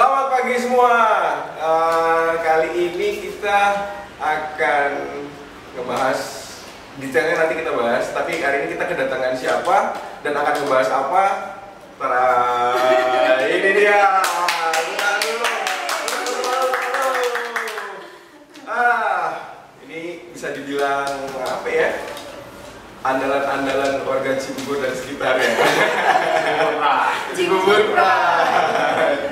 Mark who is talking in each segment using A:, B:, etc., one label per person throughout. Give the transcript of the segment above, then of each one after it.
A: Selamat pagi semua. Kali ini kita akan ngebahas detailnya, nanti kita bahas. Tapi hari ini kita kedatangan siapa dan akan ngebahas apa? Ini dia. Ini bisa dibilang apa ya? Andalan-andalan warga Cibubur dan sekitarnya. Cibubur Pride.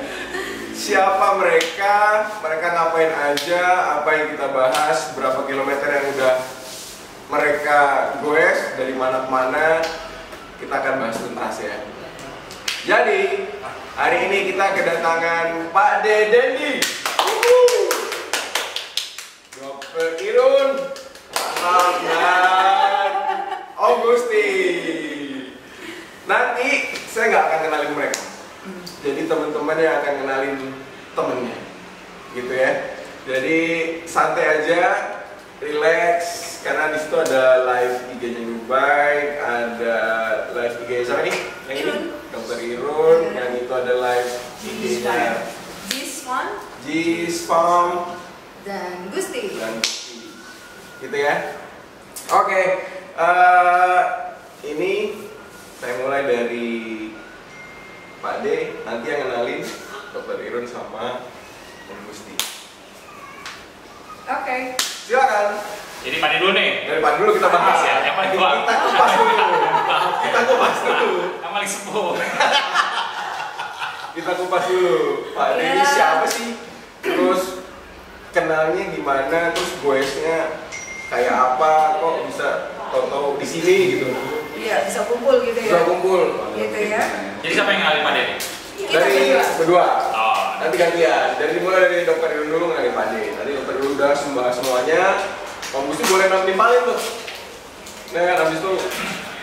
A: Siapa mereka? Mereka ngapain aja? Apa yang kita bahas? Berapa kilometer yang udah mereka goes? Dari mana ke mana? Kita akan bahas tuntas ya. Jadi hari ini kita kedatangan Pak Dendi, Dr. Irun, dan Augusti. Nanti saya nggak akan kenalin mereka. Jadi teman-teman yang akan kenalin temennya, gitu ya. Jadi santai aja, relax, karena di situ ada live IG-nya Dubai, ada live IG siapa nih? Yang ini Dr. Irun, yang itu ada live IG-nya Gisfam
B: dan Gusti.
A: Gitu ya. Oke, ini saya mulai dari Pak D, nanti yang kenalin Dr. Irun sama Om Gusti.
B: Oke.
A: Silakan.
C: Jadi Pak D dulu nih.
A: Dari Pak D dulu kita bahas
C: ya. Yang paling tua.
A: Kita kupas dulu. Kita kupas dulu.
C: Yang paling sepuh.
A: Kita kupas dulu. Pak D ini siapa sih? Terus kenalnya gimana? Terus goesnya kayak apa? Kok bisa tahu-tahu di sini gitu?
B: Iya, bisa kumpul gitu ya.
A: Bisa kumpul.
B: Gitu ya.
C: Jadi siapa yang ngenalin Pak D nih?
A: Dari berdua.
C: Oh.
A: Nanti gantian. Mulai dari Dr. Irun dulu ngalih Pak D. Tadi Dr. Irun udah membahas semuanya. Om Gusti boleh nimpalin tuh. Nah kan habis itu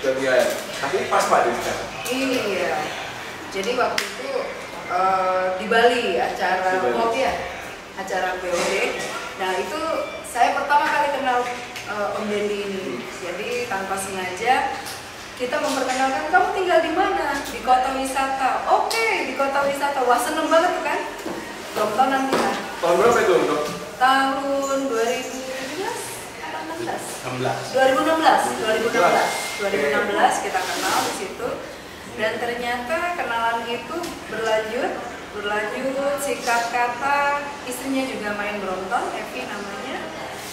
A: gantian. Tapi pas Pak D sekarang.
B: Iya. Jadi waktu itu di Bali acara MOB ya, acara BOD. Nah itu saya pertama kali kenal Om Dendi ini. Jadi tanpa sengaja kita memperkenalkan, kamu tinggal di mana? Di kota wisata. Oke, di kota wisata. Wah seneng banget tuh kan? Tontonan kita.
A: Tahun berapa itu untuk?
B: Tahun 2016 kita kenal di situ. Dan ternyata kenalan itu berlanjut, sikat kata, istrinya juga main Brompton, Evi namanya.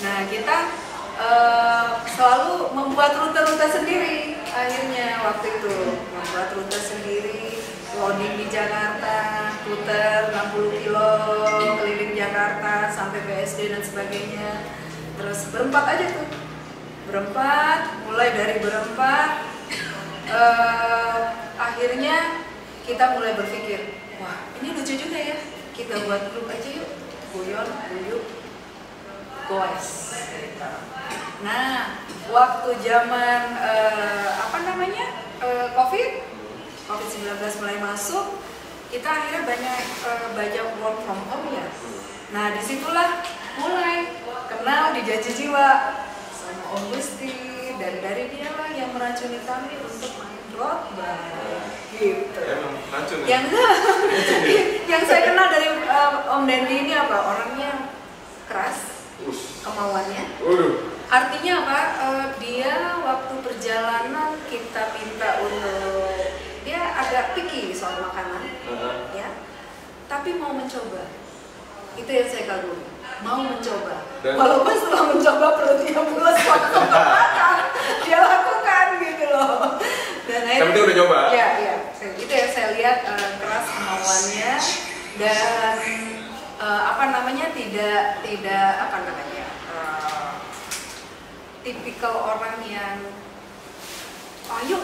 B: Nah kita selalu membuat rute-rute sendiri. Akhirnya waktu itu membuat rute sendiri, loading di Jakarta, puter 60 kilo keliling Jakarta sampai BSD dan sebagainya. Terus berempat aja tuh, mulai dari berempat. Akhirnya kita mulai berpikir, wah ini lucu juga ya, kita buat grup aja yuk, guyon, goes. Nah, waktu zaman COVID-19 mulai masuk, kita akhirnya banyak work from home ya. Nah, disitulah mulai kenal di Janji Jiwa sama Om Gusti, dan dari dialah yang meracuni kami untuk main road bike gitu. Yang saya kenal dari Om Dendi ini apa? Orangnya keras, kemauannya. Artinya apa? Dia waktu perjalanan kita minta untuk, dia agak picky soal makanan, ya. Tapi mau mencoba. Itu yang saya kagumi. Mau mencoba. Walaupun setelah mencoba perutnya mulus waktu makan, dia lakukan gitu loh. Dan akhirnya
A: dia udah nyoba.
B: Iya. Itu yang saya lihat, keras kemauannya dan tipikal orang yang ayo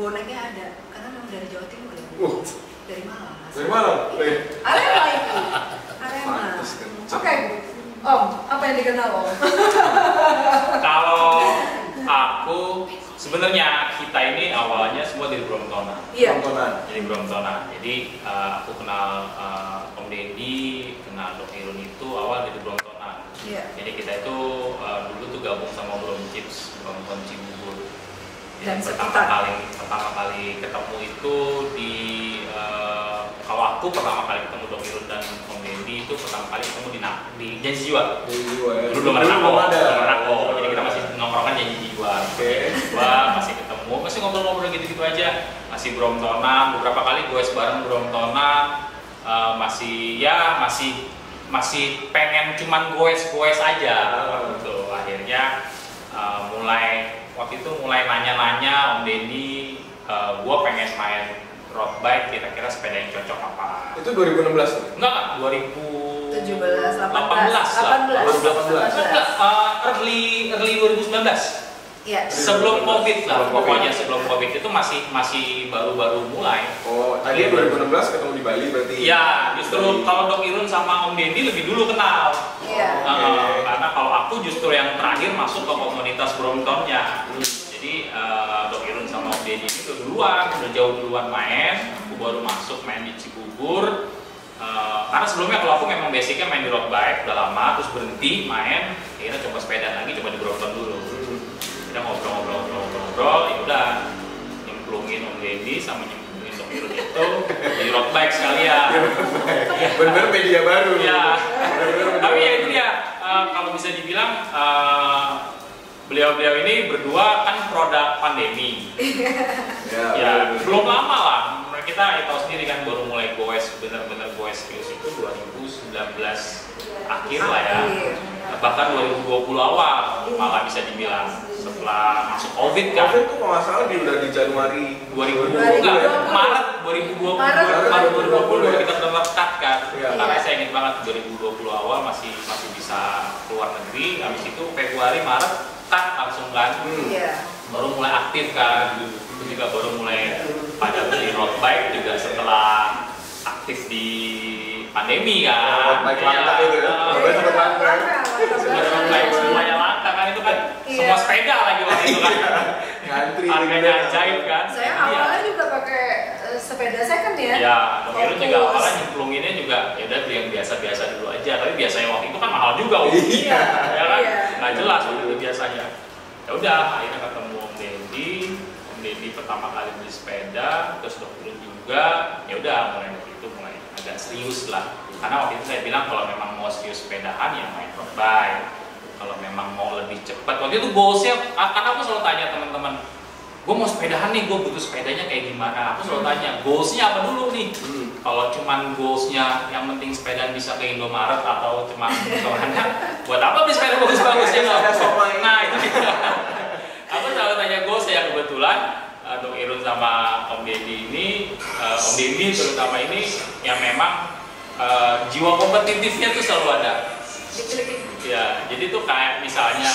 B: boneknya ada, karena memang dari Jawa Timur ya. Dari Malang.
A: Dari Malang?
B: Arema itu. Arema. Oke, Om, apa yang dikenal Om?
C: Kalau aku sebenarnya kita ini awalnya semua dari Bromptona.
B: Iya.
C: Jadi Bromptona. Jadi aku kenal Om Dendi, kenal Dr. Irun itu awal dari Bromptona.
B: Iya.
C: Jadi kita itu dulu tuh gabung sama Brompton Cibubur.
B: Dan
C: pertama kali ketemu itu di kalau aku pertama kali ketemu Dr. Irun dan pertama kali ketemu di Janji Jiwa.
A: ya.
C: Dulu belum ada Nako. Jadi kita masih nongkrongan Janji Jiwa. Masih ketemu, masih ngobrol-ngobrol gitu-gitu aja. Masih bromtonan, beberapa kali goes bareng bromtonan. Masih pengen cuman goes aja. Gitu. Akhirnya waktu itu mulai nanya-nanya Om Denny, gue pengen main road bike, kira-kira sepeda yang cocok apa?
A: Itu 2016?
C: Enggak, 2017, 18. Early 2019.
B: Iya.
C: Sebelum Covid lah, pokoknya sebelum Covid itu masih baru-baru mulai.
A: Oh, tadi 2016 ketemu di Bali berarti?
C: Ya, justru kalau Dok Irun sama Om Denny lebih dulu kenal.
B: Iya.
C: Karena kalau aku justru yang terakhir masuk ke komunitas Bromptonnya. Jadi Dok Irun sama Om Denny itu udah jauh duluan main. Aku baru masuk main di Cibubur. Karena sebelumnya kalau aku memang basicnya main di road bike udah lama, terus berhenti main, akhirnya coba sepeda lagi, coba di Brompton dulu. Kita ngobrol, ya udah nyemplungin Om Denny sama nyemplungin Dok Irun itu di road bike sekalian.
A: Bener media baru.
C: Ya. Tapi ya itu ya, kalau bisa dibilang beliau-beliau ini berdua kan produk pandemi. Ya, belum lama lah. Kita tahu sendiri kan baru mulai goes, bener-bener goes itu 2019 akhir lah ya. Bahkan 2020 awal malah bisa dibilang setelah masuk Covid kan.
A: Covid tuh kalau nggak salah udah di Januari
C: 2020, Maret 2020 kita tetap cut kan. Karena saya ingat banget 2020 awal masih bisa keluar negeri. Habis itu Februari Maret cut langsung kan. Baru mulai aktif kan. Itu juga baru mulai pada beli road bike juga setelah aktif di pandemi kan.
A: Road bike langka itu ya.
C: Semuanya langka kan, itu kan semua sepeda lagi waktu itu kan.
A: Ngantri.
C: Harganya ajaib kan.
B: Saya awalnya juga pakai sepeda second ya.
C: Ya, Dok Irun juga awalnya nyemplunginnya juga ya udah beli yang biasa-biasa dulu aja. Tapi biasanya waktu itu kan mahal juga.
A: Iya.
C: Ya kan? Nggak jelas waktu biasanya. Ya udah, akhirnya ketemu Om Denny pertama kali beli sepeda, terus Dok Irun juga. Ya udah, mulai dari itu mulai agak serius lah. Karena waktu itu saya bilang kalau memang mau serius sepedahan ya main road bike. Kalau memang mau lebih cepat, waktu itu goalsnya, karena aku selalu tanya teman-teman, gue mau sepedahan nih, gue butuh sepedanya kayak gimana? Aku selalu tanya, goalsnya apa dulu nih? Kalau cuman goalsnya yang penting sepeda bisa ke Indomaret atau cuma kemana, buat apa beli sepeda bagus-bagusnya nggak? Nah itu dia. Aku selalu tanya goalsnya, kebetulan Dok Irun sama Om Denny ini, Om Denny terutama ini yang memang jiwa kompetitifnya tuh selalu ada. Ya, jadi tuh kayak misalnya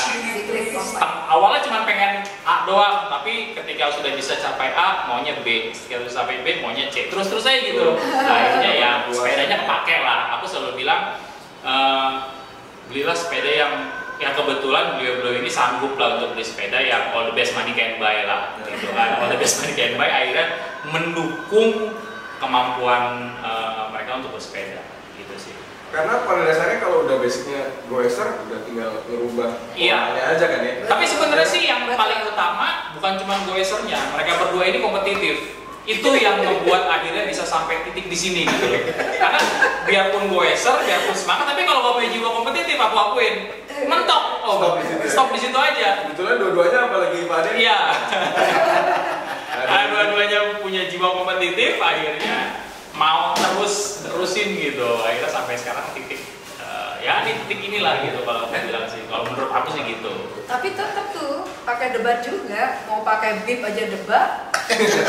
C: awalnya cuma pengen A doang, tapi ketika sudah bisa capai A, maunya B, ketika sudah sampai B, maunya C, terus aja gitu. Nah, akhirnya ya sepedanya kepake lah. Aku selalu bilang belilah sepeda yang kebetulan beliau ini sanggup lah untuk beli sepeda yang all the best money can buy lah, gitu kan. All the best money can buy akhirnya mendukung kemampuan mereka untuk bersepeda, gitu sih.
A: Karena pada dasarnya kalau udah basicnya goeser, udah tinggal ngerubah polanya aja kan ya.
C: Tapi sebenarnya sih yang paling utama bukan cuma goesernya, mereka berdua ini kompetitif. Itu yang membuat akhirnya bisa sampai titik di sini gitu loh. Karena biarpun goeser, biarpun semangat, tapi kalau gak punya jiwa kompetitif aku akuin mentok. Stop di situ aja.
A: Kebetulan dua-duanya apalagi Pak Ade.
C: Iya. Dua-duanya punya jiwa kompetitif, akhirnya mau terusin gitu, akhirnya sampai sekarang titik ya di titik inilah gitu kalau aku bilang sih, kalau menurut aku sih gitu.
B: Tapi tetap tuh pakai debat juga, mau pakai bib aja debat,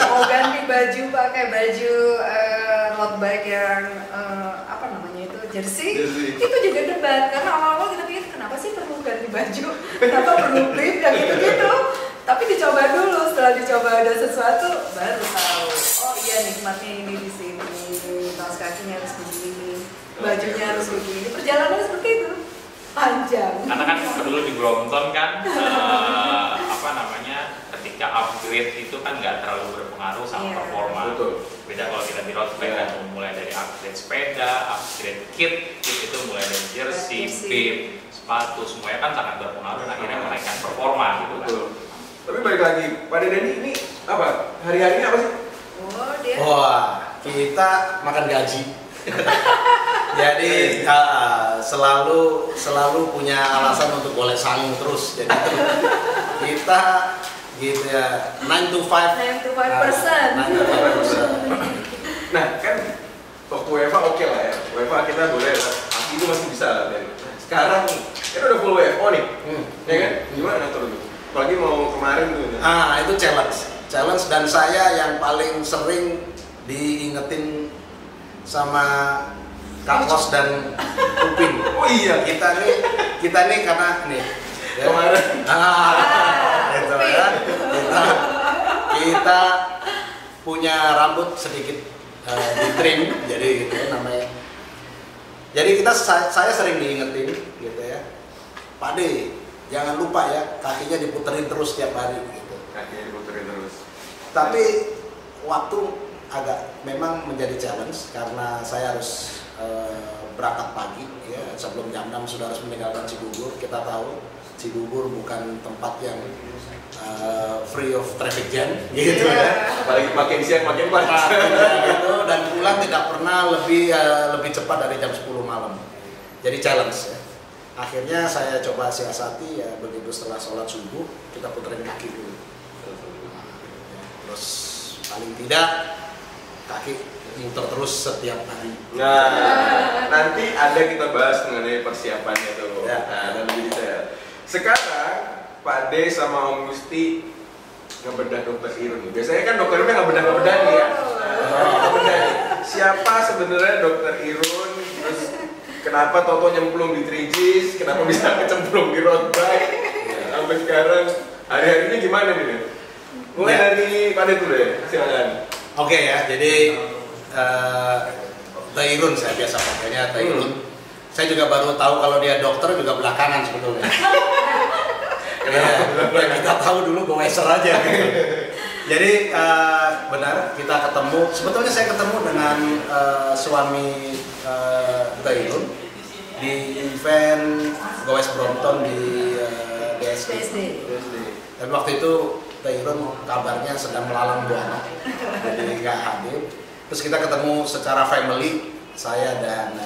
B: mau ganti baju pakai baju road bike yang apa namanya itu jersey, itu juga debat. Karena awal-awal kita pikir kenapa sih perlu ganti baju, kenapa perlu bib yang gitu-gitu. Tapi dicoba dulu, setelah dicoba ada sesuatu baru tahu. Oh iya nikmatnya ini di sini, kaos kakinya harus begini, bajunya harus begini, perjalanan seperti itu panjang.
C: Karena kan dulu di Brompton kan apa namanya, ketika upgrade itu kan nggak terlalu berpengaruh sama performa. Beda kalau kita di road bike kan mulai dari upgrade sepeda, upgrade kit itu mulai dari jersey, bib, sepatu semuanya kan sangat berpengaruh dan akhirnya menaikkan performa gitu kan.
A: Tapi balik lagi, Pak Denny ini apa? Hari-harinya apa sih?
D: Wah, kita makan gaji. Jadi selalu punya alasan untuk golek sangu terus. Jadi itu kita gitu ya 9 to 5.
B: 9 to 5%.
A: Nah kan waktu WFA oke lah ya, WFA kita boleh lah, tapi itu masih bisa lah. Dan sekarang kita udah full WFO nih, ya kan? Gimana tuh? Apalagi mau kemarin tuh.
D: Itu challenge dan saya yang paling sering diingetin sama Kakos dan Upin.
A: Oh iya,
D: kita nih karena nih ya.
A: Kemarin.
D: Gitu ya. Kita punya rambut sedikit di trim, jadi gitu ya namanya. Jadi saya sering diingetin gitu ya. Pak De, jangan lupa ya kakinya diputerin terus tiap hari gitu.
A: Kakinya diputerin terus.
D: Tapi waktu agak memang menjadi challenge karena saya harus berangkat pagi ya, sebelum jam 6 sudah harus meninggalkan Cibubur. Kita tahu Cibubur bukan tempat yang free of traffic jam gitu ya.
A: Apalagi makin siang makin panas
D: gitu, dan pulang tidak pernah lebih cepat dari jam 10 malam. Jadi challenge ya. Akhirnya saya coba siasati ya, begitu setelah sholat subuh kita puterin kaki dulu. Terus paling tidak kaki muter terus setiap hari.
A: Nah, nanti ada kita bahas mengenai persiapannya tuh.
D: Ya.
A: Nah, dan lebih detail. Sekarang Pak De sama Om Gusti ngebedah Dokter Irun. Biasanya kan Dokter Irun ngebedah nih ya. Ngebedah nih. Siapa sebenarnya Dokter Irun? Terus kenapa Toto nyemplung di Trijis? Kenapa bisa kecemplung di road bike? Sampai sekarang hari-harinya gimana nih? Mulai dari Pak De dulu ya. Silakan.
D: Oke ya, jadi Tairun saya biasa pakainya Tairun. Saya juga baru tahu kalau dia dokter juga belakangan sebetulnya. Kita tahu dulu goeser aja gitu. Jadi benar kita ketemu. Sebetulnya saya ketemu dengan suami Tairun di event Goes Brompton di DSD. Dan waktu itu Tairun kabarnya sedang melalang buana, jadi nggak hadir. Terus kita ketemu secara family, saya dan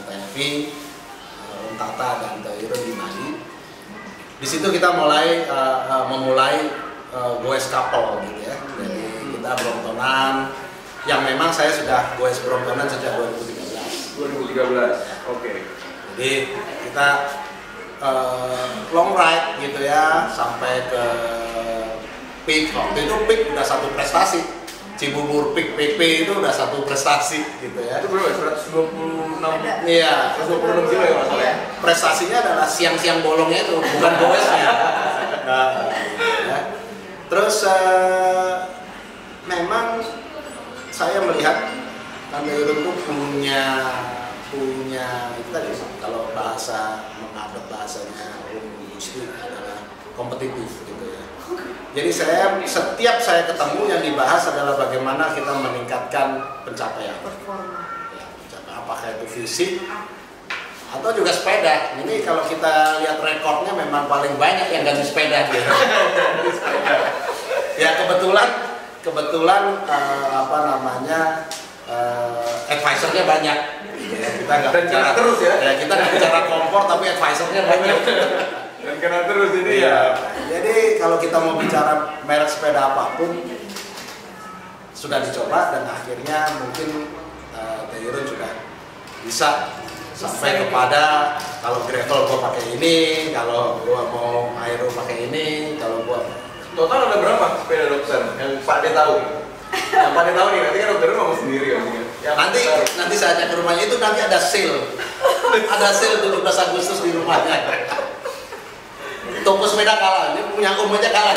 D: Tevi, Om Tata dan Tairun di Bali. Di situ kita memulai goes couple gitu ya. Jadi kita Bromptonan, yang memang saya sudah goes Bromptonan sejak 2013.
A: 2013, oke.
D: Jadi kita long ride gitu ya sampai ke Peak. Waktu itu Peak udah satu prestasi. Cibubur Peak PP itu udah satu prestasi gitu ya.
A: Itu berapa? 126.
D: Iya,
A: 126 kilo ya masalah ya.
D: Prestasinya adalah siang-siang bolongnya itu, bukan goesnya. Nah, ya. Terus memang saya melihat Tairun itu punya itu tadi kalau bahasa mengadop bahasanya Om Gusti adalah kompetitif gitu ya. Jadi setiap saya ketemu yang dibahas adalah bagaimana kita meningkatkan pencapaian. Ya, apakah itu fisik atau juga sepeda. Ini kalau kita lihat rekornya memang paling banyak yang ganti sepeda gitu. Ya kebetulan advisornya banyak. Ya, kita nggak bicara
A: terus ya.
D: Kita nggak bicara komfort tapi advisornya banyak.
A: Dan kena terus ini ya.
D: Jadi kalau kita mau bicara merek sepeda apapun sudah dicoba dan akhirnya mungkin Tairun sudah bisa sampai kepada kalau gravel gua pakai ini, kalau gua mau aero pakai ini, kalau gua
A: total ada berapa sepeda dokter yang Pak De tahu? Yang Pak De tahu nih, nanti kan dokter ngomong sendiri kan.
D: Nanti saatnya ke rumahnya itu nanti ada sale. Ada sale 17 Agustus di rumahnya. Toko sepeda kalah, ini punya Om aja kalah.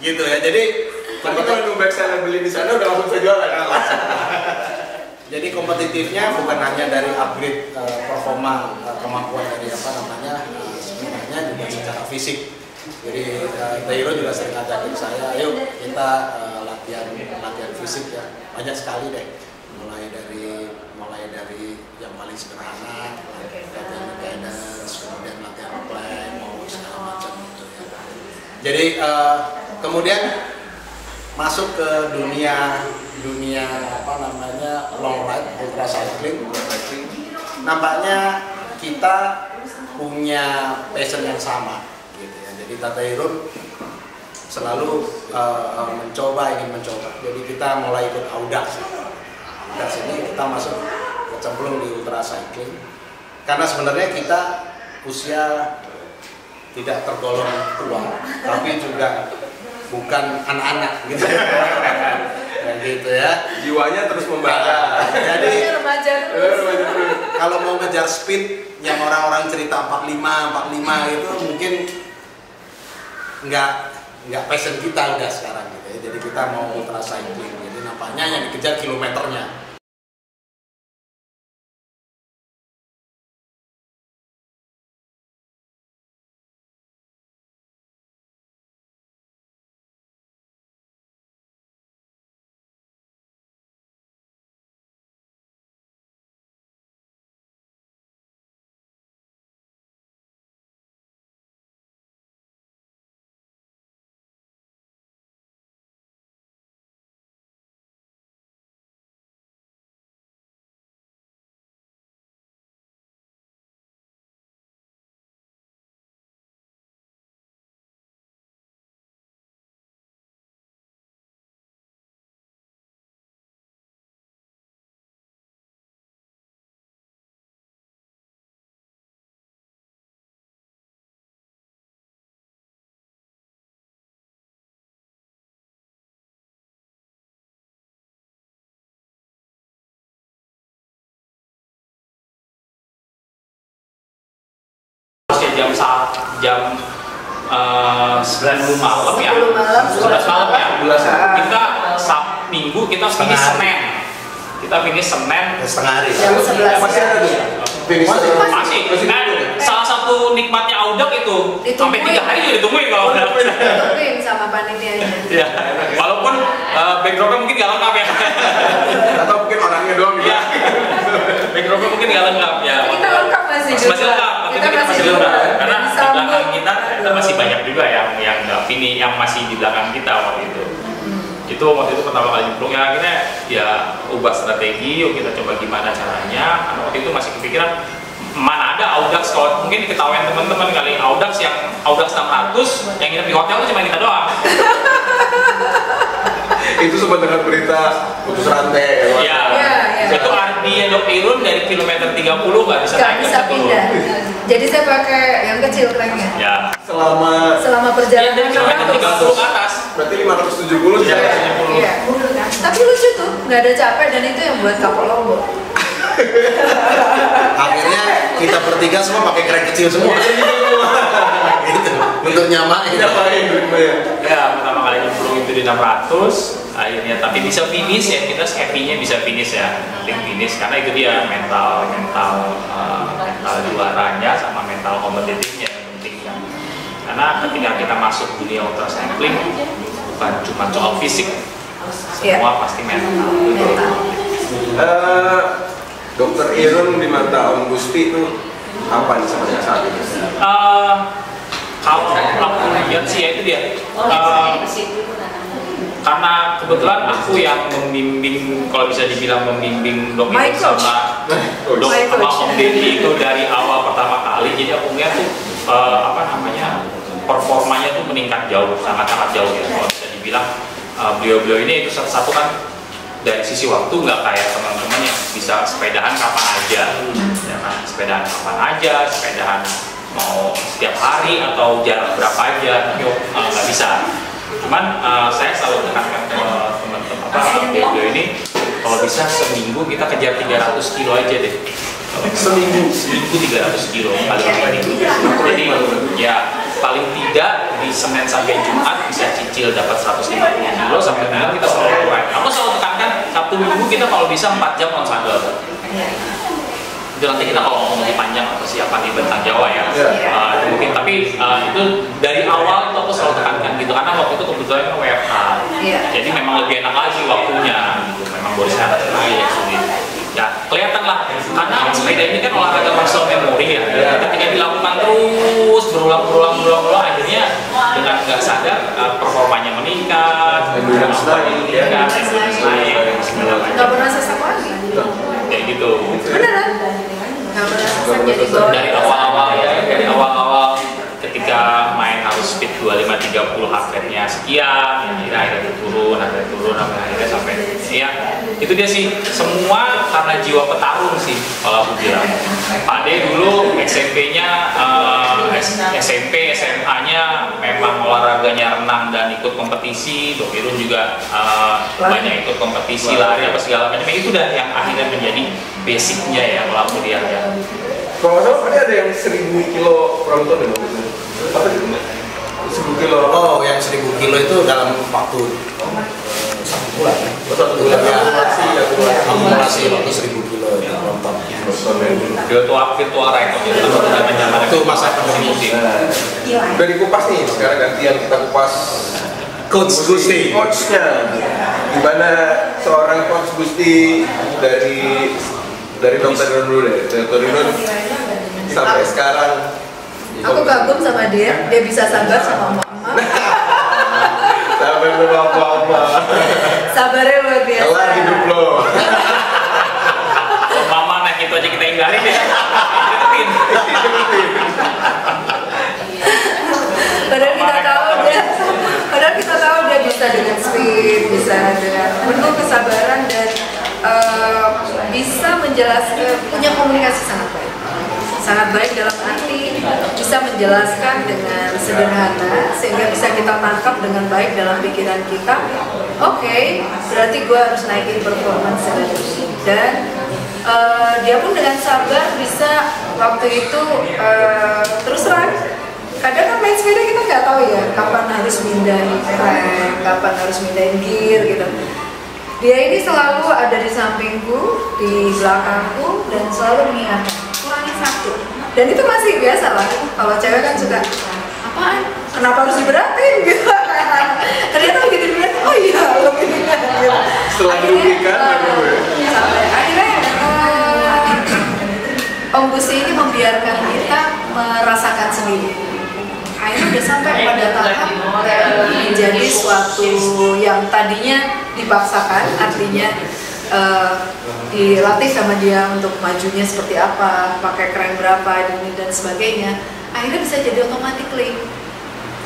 D: Gitu ya. Jadi
A: tapi kalau nunggu saya beli di sana udah langsung saya jualan.
D: Jadi kompetitifnya bukan hanya dari upgrade performa kemampuan dari sebenarnya juga secara fisik. Jadi Tairun juga sering ngajakin saya, ayo kita latihan fisik ya. Banyak sekali deh. Mulai dari yang paling sederhana, latihan cadence, kemudian latihan plank, mau segala macam gitu ya. Jadi kemudian masuk ke dunia long ride, ultra cycling. nampaknya kita punya passion yang sama gitu ya. Jadi Tata Irun selalu ingin mencoba. Jadi kita mulai ikut Audax. Audax ini kita masuk kecemplung di ultra cycling karena sebenarnya kita usia tidak tergolong tua, tapi juga bukan anak-anak gitu. Nah, gitu ya.
A: Jiwanya terus membara.
D: Jadi
B: remaja terus.
D: kalau mau ngejar speed yang orang-orang cerita 45 itu mungkin nggak passion kita udah sekarang gitu ya. Jadi kita mau ultra cycling. Jadi nampaknya yang dikejar kilometernya.
C: jam 9 malam ya, 11 malam ya. Kita Minggu kita finish Senin. Kita finish Senin
D: setengah hari.
B: Jam 11.
A: Masih ada tuh? Finish
C: Masih. Nah, salah satu nikmatnya Audax itu sampai 3 hari juga ditungguin kalau udah.
B: Ditungguin sama panitianya.
C: Ya, walaupun backdropnya mungkin nggak lengkap ya.
A: Atau mungkin orangnya doang
C: ya. Backdropnya mungkin nggak lengkap ya.
B: Kita lengkap masih
C: lengkap. Kita masih lengkap karena di belakang kita masih banyak juga yang nggak finish, yang masih di belakang kita waktu itu. Itu waktu itu pertama kali nyemplung ya, akhirnya ya ubah strategi, yuk kita coba gimana caranya. Karena waktu itu masih kepikiran mana ada Audax, kalau mungkin diketahuin teman-teman kali Audax 600 yang nginep di hotel itu cuma kita doang.
A: Itu sempat dengar berita putus rantai.
C: Iya. Itu artinya Dok Irun dari kilometer 30 nggak bisa naik
B: bisa pindah. Jadi saya pakai yang kecil cranknya.
C: Ya.
B: Selama perjalanan
C: dari kilometer 30 ke atas.
A: Berarti 570
C: ya.
B: Iya. Tapi lucu tuh, nggak ada capek dan itu yang buat kapal Lombok.
D: Akhirnya kita bertiga semua pakai crank kecil semua. Gitu. Untuk nyamain.
C: Ya, pertama kali nyemplung itu di 600. Akhirnya tapi bisa finish ya, kita happy-nya bisa finish ya, penting finish karena itu dia mental juaranya sama mental kompetitifnya yang penting ya. Karena ketika kita masuk dunia ultra cycling bukan cuma soal fisik, semua pasti mental.
A: Dokter Irun di mata Om Gusti itu apa nih sebenarnya saat ini?
C: Kalau aku lihat sih ya itu dia. Karena kebetulan aku yang membimbing, kalau bisa dibilang membimbing Dok Irun sama Om Deddy itu dari awal pertama kali, jadi aku lihat tuh performanya tuh meningkat jauh, sangat-sangat jauh ya. Kalau bisa dibilang beliau-beliau ini itu satu kan dari sisi waktu nggak kayak teman-teman yang bisa sepedahan kapan aja, ya kan? Sepedahan kapan aja, sepedahan mau setiap hari atau jarak berapa aja, nggak bisa. Cuman saya selalu tekankan ke teman-teman beliau ini, kalau bisa seminggu kita kejar 300 kilo aja deh. Seminggu 300 kilo paling ini. Jadi ya paling tidak di Senin sampai Jumat bisa cicil dapat 150 kilo, sampai Minggu kita selalu ride. Aku selalu tekankan Sabtu Minggu kita kalau bisa 4 jam on saddle. Itu nanti kita kalau ngomong lebih panjang persiapan di Bentang Jawa ya, mungkin tapi itu dari awal itu aku selalu tekankan gitu, karena waktu itu kebetulan WFH, jadi memang lebih enak lagi waktunya gitu, memang Boris ada ya sulit. Ya kelihatan lah, karena sepeda ini kan olahraga muscle memory ya. Ketika dilakukan terus berulang, akhirnya dengan nggak sadar performanya meningkat, endurance naik,
B: nggak pernah sesak lagi.
C: Kayak gitu.
B: Beneran? nggak pernah sesat jadi bawa
C: dari awal-awal ya, dari awal-awal ketika main harus speed 25-30 heart rate-nya sekian, ya, akhirnya turun akhirnya sampai ya itu dia sih, semua karena jiwa petarung sih kalau aku bilang. Pak D dulu SMP-nya SMP SMA-nya memang olahraganya renang dan ikut kompetisi. Dok Irun juga banyak ikut kompetisi lari apa segala macam, itu dah yang akhirnya menjadi basicnya ya kalau aku lihat ya.
A: Kalau nggak salah ada yang 1000 kilo Brompton ya waktu itu. Apa itu? 1000 kilo.
D: Oh, yang 1000 kilo itu dalam waktu 1 bulan.
A: Satu bulan
D: Ya,
A: akumulasi
D: waktu 1000 kilo itu Brompton.
C: Virtual record
D: Itu masa pandemi.
A: Udah dikupas nih, sekarang gantian kita kupas
D: Coach Gusti.
A: Coachnya, dimana seorang Coach Gusti dari Dr. Irun dulu deh. Dr. Irun sampai sekarang.
B: Aku kagum sama dia bisa sabar sama mama.
A: Sampai lupa apa-apa.
B: Sabarnya luar biasa.
A: Kelar hidup lo.
C: Mama naik itu aja kita hindari deh.
B: Padahal kita tahu dia bisa dengan speed, bisa dengan penuh kesabaran dan bisa menjelaskan, punya komunikasi sangat baik dalam arti bisa menjelaskan dengan sederhana sehingga bisa kita tangkap dengan baik dalam pikiran kita. Oke, berarti gue harus naikin performance dan dia pun dengan sabar bisa waktu itu terus terang. Kadang kan main sepeda kita nggak tahu ya kapan harus mindahin rem, kapan harus mindahin gear gitu. Dia ini selalu ada di sampingku, di belakangku dan selalu mengingatkan kurangi 1. Dan itu masih biasa lah. Kalau cewek kan suka apaan? Kenapa harus diberatin gitu? Ternyata begitu diberatin, oh iya lebih gitu.
A: Setelah dirugikan,
B: sampai akhirnya Om Gusti ini membiarkan kita merasakan sendiri. Akhirnya udah sampai pada tahap menjadi suatu yang tadinya dipaksakan, artinya dilatih sama dia untuk majunya seperti apa, pakai keren berapa, ini dan sebagainya. Akhirnya bisa jadi automatically.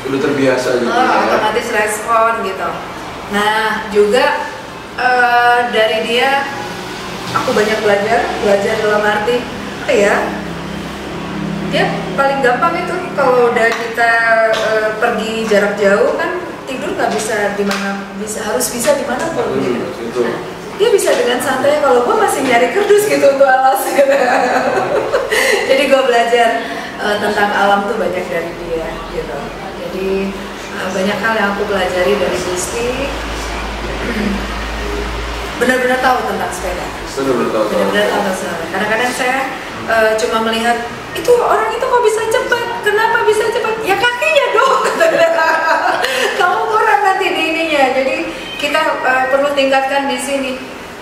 A: Udah terbiasa gitu.
B: Otomatis respon gitu. Nah juga dari dia aku banyak belajar dalam arti ya. Dia paling gampang itu kalau udah kita pergi jarak jauh kan tidur nggak bisa di mana, harus bisa di mana pun gitu. Nah, dia bisa dengan santai, kalau gue masih nyari kerdus gitu untuk alas gitu. Jadi gue belajar tentang alam tuh banyak dari dia gitu. Jadi banyak hal yang aku pelajari dari Gusti. Benar-benar tahu tentang sepeda. Benar-benar tahu tentang sepeda. Kadang-kadang saya cuma melihat itu orang itu kok bisa cepat, kenapa bisa cepat? Ya kakinya dong. Kamu kurang nanti di ininya. Jadi kita perlu tingkatkan di sini.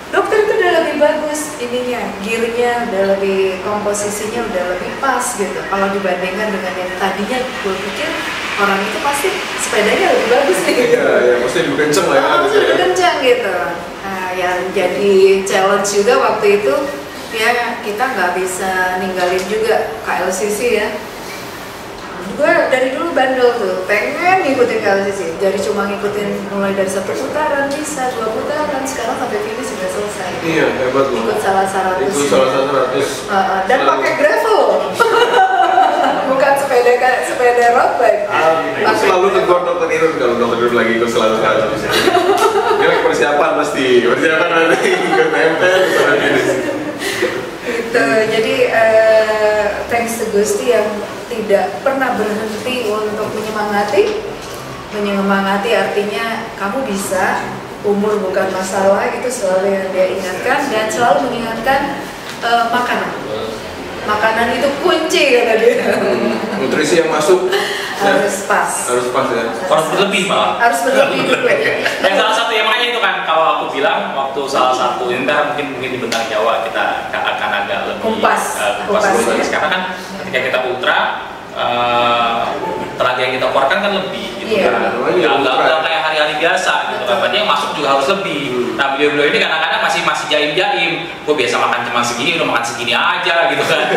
B: Dokter itu udah lebih bagus ininya, gearnya udah lebih, komposisinya udah lebih pas gitu. Kalau dibandingkan dengan yang tadinya gue pikir orang itu pasti sepedanya lebih bagus nih.
A: Iya, pasti lebih kenceng lah ya.
B: Pasti lebih kenceng gitu. Nah, yang jadi challenge juga waktu itu ya kita nggak bisa ninggalin juga KLCC ya. Gue dari dulu bandel tuh, pengen ngikutin KLCC. Jadi cuma ngikutin mulai dari 1 putaran bisa, 2 putaran, sekarang sampai finish sudah selesai.
A: Iya, hebat loh.
B: Ikut salah 100.
A: Ikut salah 100.
B: Dan pakai gravel. Bukan sepeda road bike.
A: Selalu tegur Dr. Irun kalau Dr. Irun lagi ikut selalu sekali. Dia lagi persiapan pasti, nanti ikut nempel sampai finish.
B: Gitu. Jadi thanks to Gusti yang tidak pernah berhenti untuk menyemangati artinya kamu bisa, umur bukan masalah, itu selalu yang dia ingatkan dan selalu mengingatkan makanan itu kunci kata dia.
A: Nutrisi yang masuk
B: harus pas
A: ya.
C: Harus berlebih malah.
B: Harus berlebih juga.
C: Dan salah satu yang makanya itu kan kalau aku bilang waktu salah satu ini mungkin di Bentang Jawa kita akan agak lebih
B: kumpas
C: karena kan ketika kita ultra tenaga yang kita keluarkan kan lebih gitu kan. Nggak kayak hari-hari biasa gitu kan. Berarti yang masuk juga harus lebih. Nah beliau-beliau ini kadang-kadang masih jaim-jaim, gue biasa makan cuma segini, udah makan segini aja gitu kan.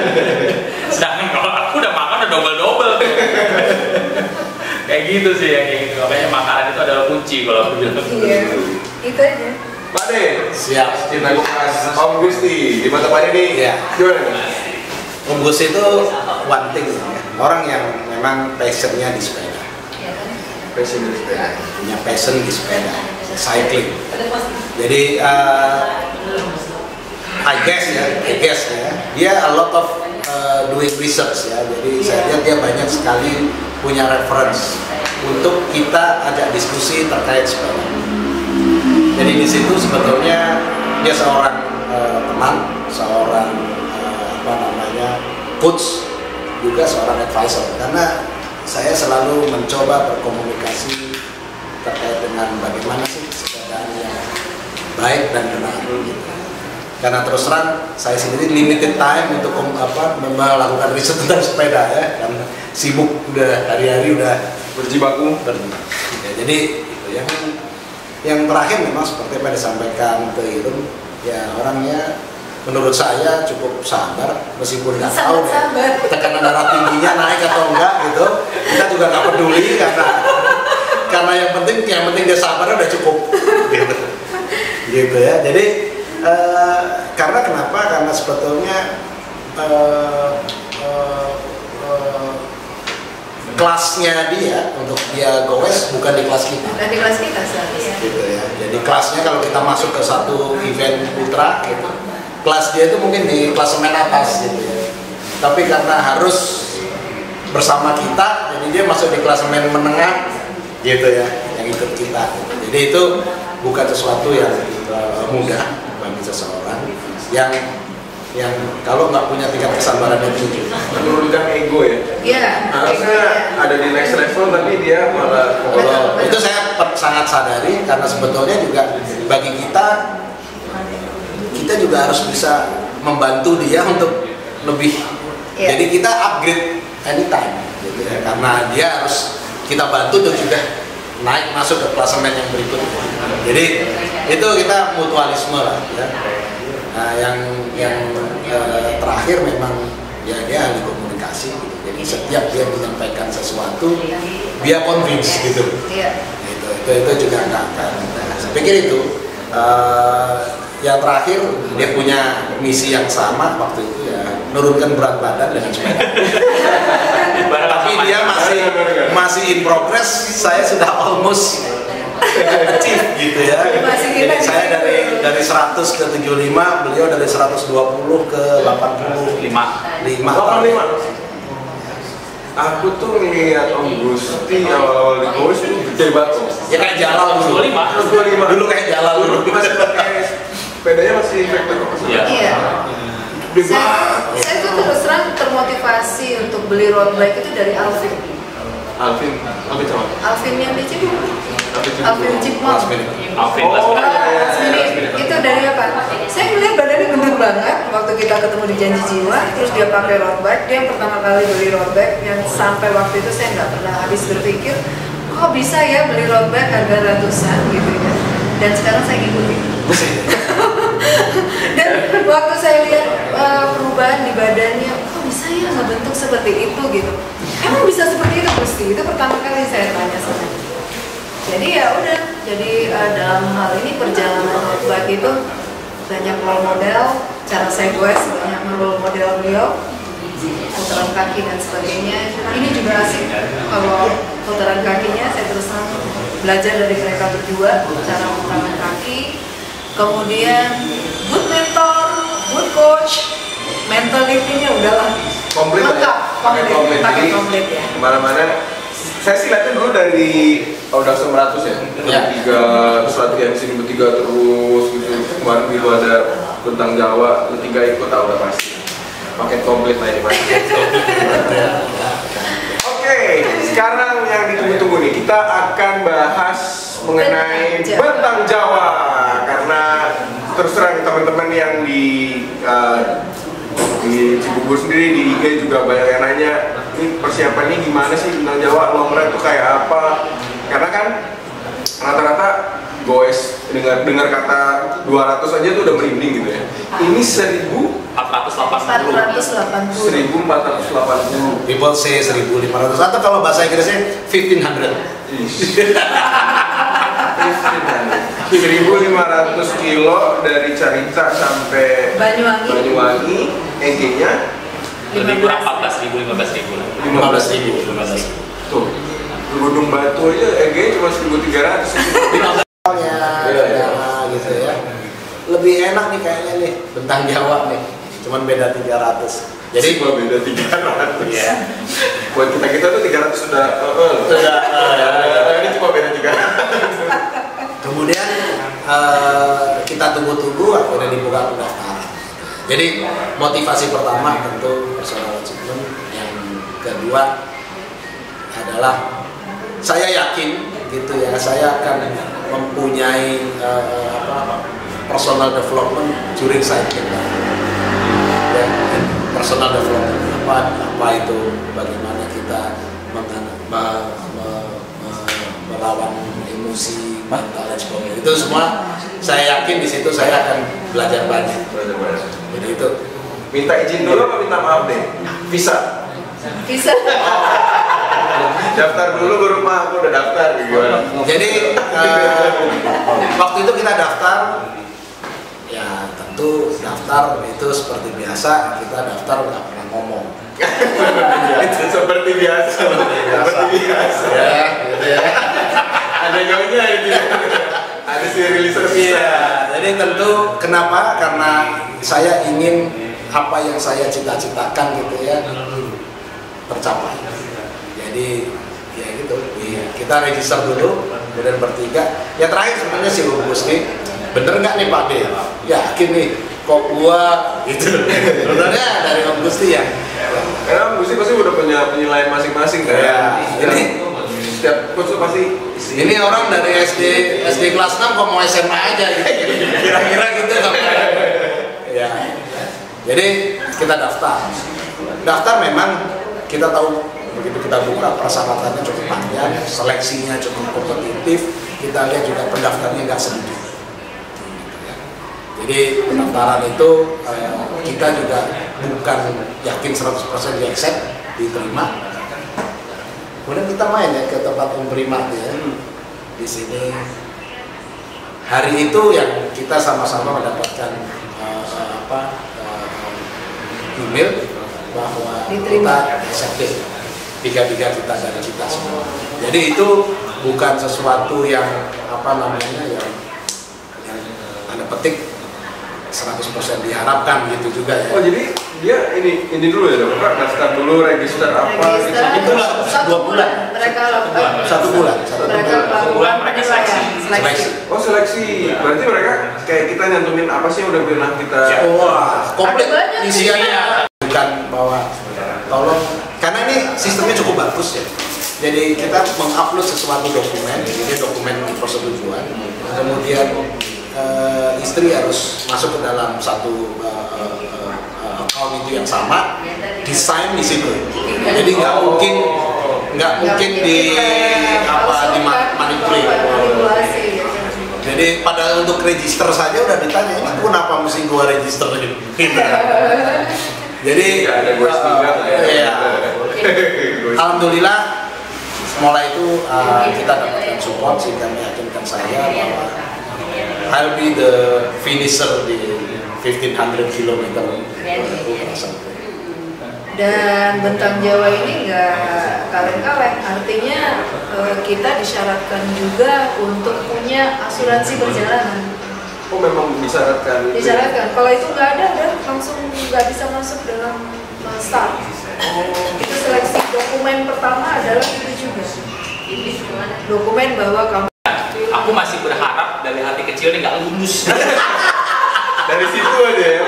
C: Sedangkan kalau aku udah makan udah double-double. Kayak gitu sih ya, kayak gitu. Makanya makanan itu adalah kunci kalau aku bilang.
B: Iya, itu aja.
A: Pak De,
D: Siap.
A: kita kupas Om Gusti di mata Pak De nih.
D: Iya.
A: Gimana nih?
D: Om Gus itu one thing ya. Orang yang memang passionnya di sepeda.
A: Passion di sepeda.
D: Punya passion di sepeda, cycling. Jadi I guess ya, dia a lot of doing research ya. Jadi saya lihat dia banyak sekali punya reference untuk kita ajak diskusi terkait sepeda. Jadi di situ sebetulnya dia seorang teman, seorang coach, juga seorang advisor. Karena saya selalu mencoba berkomunikasi terkait dengan bagaimana sih sepedaan yang baik dan benar gitu. Karena terus terang saya sendiri limited time untuk melakukan riset tentang sepeda ya, karena sibuk udah hari-hari udah
A: Berjibaku.
D: Ya, jadi itu yang terakhir memang seperti apa yang disampaikan ke Irun, ya orangnya menurut saya cukup sabar, meskipun nggak tahu ya, tekanan darah tingginya naik atau enggak gitu, kita juga nggak peduli karena yang penting dia sabar udah cukup gitu ya. Jadi karena kenapa? Karena sebetulnya kelasnya dia untuk dia goes bukan di kelas kita.
B: Bukan di kelas kita seharusnya.
D: Gitu ya. Jadi kelasnya kalau kita masuk ke satu event ultra gitu, kelas dia itu mungkin di klasemen atas gitu ya. Tapi karena harus bersama kita, jadi dia masuk di klasemen menengah gitu ya, yang ikut kita. Jadi itu bukan sesuatu yang mudah bagi seseorang yang kalau nggak punya tingkat kesabaran yang tinggi.
A: Menurunkan ego ya.
B: Iya.
A: Harusnya ada di next level tapi dia malah.
D: Itu saya sangat sadari karena sebetulnya juga bagi kita juga harus bisa membantu dia untuk lebih.
B: Yeah.
D: Jadi kita upgrade anytime gitu ya, karena dia harus kita bantu untuk juga naik masuk ke klasemen yang berikutnya. Jadi itu kita mutualisme lah ya. Nah, yang terakhir memang ya dia ahli komunikasi gitu. Jadi setiap dia menyampaikan sesuatu dia convince gitu.
B: Iya.
D: Itu juga enggak. Saya pikir itu yang terakhir dia punya misi yang sama waktu itu ya, menurunkan berat badan dengan sepeda. Tapi dia masih in progress. Saya sudah almost achieve gitu ya. Jadi saya dari 100 ke 75, beliau dari 120 ke 85.
A: Aku tuh ngeliat Om Gusti awal-awal di Goes tuh gede banget.
D: Ya kayak Jalal dulu.
A: 25.
D: Dulu kayak Jalal dulu.
A: Masih pakai sepedanya masih vector kok.
C: Iya.
B: Saya tuh terus terang termotivasi untuk beli road bike itu dari Alvin.
A: Alvin sama.
B: Alvin yang di Cibubur. Alvin Cipmol.
C: Alvin
B: Itu dari apa? Saya melihat badannya gendut banget waktu kita ketemu di Janji Jiwa. Terus dia pakai road bike. Dia yang pertama kali beli road bike yang sampai waktu itu saya nggak pernah habis berpikir kok bisa ya beli road bike harga ratusan gitu ya. Dan sekarang saya ngikutin. Dan waktu saya lihat perubahan di badannya, kok bisa ya ngebentuk seperti itu gitu. Emang bisa seperti itu Gusti? Itu pertama kali saya tanya sama dia. Jadi ya udah, jadi dalam hal ini perjalanan road bike itu banyak role model, cara saya goes banyak role model beliau, putaran kaki dan sebagainya. Ini juga asik kalau putaran kakinya saya terus belajar dari mereka berdua cara putaran kaki. Kemudian good mentor, good coach, mentality-nya udahlah
A: Komplit
B: lengkap, pakai komplit ya.
A: Kemana-mana. Saya sih lihatnya dulu dari udah 900 ya. Bertiga, terus latihan sini bertiga terus gitu. Kemarin dulu ada tentang Jawa, bertiga ikut udah pasti. Pakai komplit lah ini pasti. Oke, sekarang yang ditunggu-tunggu nih, kita akan bahas mengenai Bentang Jawa. Karena terus terang teman-teman yang di Cibubur sendiri, di IG juga banyak yang nanya, ini persiapannya gimana sih Bentang Jawa, long ride itu kayak apa? Karena kan rata-rata goes dengar kata 200 aja tuh udah merinding gitu ya. Ini 1480.
D: People say 1500 atau kalau bahasa Inggrisnya 1500.
A: 1500 kilo dari Carita sampai Banyuwangi, EG-nya
C: lebih kurang 15.000.
A: Tuh, Gunung Batu aja EG cuma 1.300.
D: Gitu ya. Lebih enak nih kayaknya nih Bentang Jawa nih. Cuman beda 300. Jadi
A: cuma beda 300.
D: Iya.
A: Buat kita tuh 300 sudah ini cuma beda 300.
D: Kemudian kita tunggu-tunggu akhirnya dibuka pendaftaran. Jadi motivasi pertama tentu personal achievement, yang kedua adalah saya yakin gitu ya, saya akan mempunyai personal development during saya kita. Ya, personal development apa itu, bagaimana kita melawan emosi, mental dan sebagainya. Itu semua saya yakin di situ saya akan belajar banyak. Jadi itu.
A: Minta izin dulu apa minta maaf deh? Visa. Daftar dulu baru mah aku udah daftar gitu.
D: Jadi waktu itu kita daftar, ya tentu daftar itu seperti biasa, kita daftar nggak pernah ngomong.
A: Itu seperti biasa.
D: Ya, gitu ya.
A: Ada nyonya itu. Ada si releaser visa.
D: Iya, jadi tentu kenapa? Karena saya ingin apa yang saya cita-citakan gitu ya tercapai. Jadi ya gitu, kita register dulu, kemudian bertiga. Ya terakhir sebenarnya si Bung Gusti, bener nggak nih Pak D? Yakin nih, kok gua gitu. Sebenarnya dari Bung Gusti ya.
A: Karena Bung Gusti pasti udah punya penilaian masing-masing kan.
D: Ya, ini
A: setiap coach pasti
D: ini orang dari SD kelas 6 kok mau SMA aja gitu. Kira-kira gitu sampai. Ya. Jadi kita daftar. Daftar memang kita tahu begitu kita buka persyaratannya cukup panjang, seleksinya cukup kompetitif, kita lihat juga pendaftarnya nggak sedikit. Jadi pendaftaran itu kita juga bukan yakin 100% di accept, diterima. Kemudian kita main ya ke tempat Primat ya. Di sini hari itu yang kita sama-sama mendapatkan email bahwa kita accepted. Tiga-tiga kita dari kita semua. Jadi itu bukan sesuatu yang yang ada petik 100% diharapkan gitu juga ya.
A: Oh jadi dia ini dulu ya Bapak, daftar dulu, register apa?
D: Itu 2 bulan.
B: Mereka lakukan
D: 1 bulan.
C: Mereka seleksi.
A: Oh seleksi. Berarti mereka kayak kita nyantumin apa sih yang udah pernah kita.
D: Wah, komplit isiannya. Bukan bahwa tolong, karena ini sistemnya cukup bagus ya. Jadi kita mengupload sesuatu dokumen, jadi dokumen persetujuan. Kemudian istri harus masuk ke dalam satu account itu yang sama, desain di situ. Jadi nggak mungkin dimanipulasi. Jadi pada untuk register saja udah ditanya, ini kenapa mesti gua register gitu. Jadi
A: ada gue
D: ya. Alhamdulillah mulai itu kita dapatkan support sehingga meyakinkan saya bahwa I'll be the finisher di 1500 km.
B: Dan Bentang Jawa ini nggak kaleng-kaleng, artinya kita disyaratkan juga untuk punya asuransi perjalanan.
A: Oh memang disyaratkan.
B: Disyaratkan. Kalau itu nggak ada, udah langsung nggak bisa masuk dalam start. Itu seleksi dokumen pertama adalah itu juga. Dokumen bahwa kamu.
C: Aku masih berharap dari hati kecil ini nggak lulus.
A: Dari situ aja ya.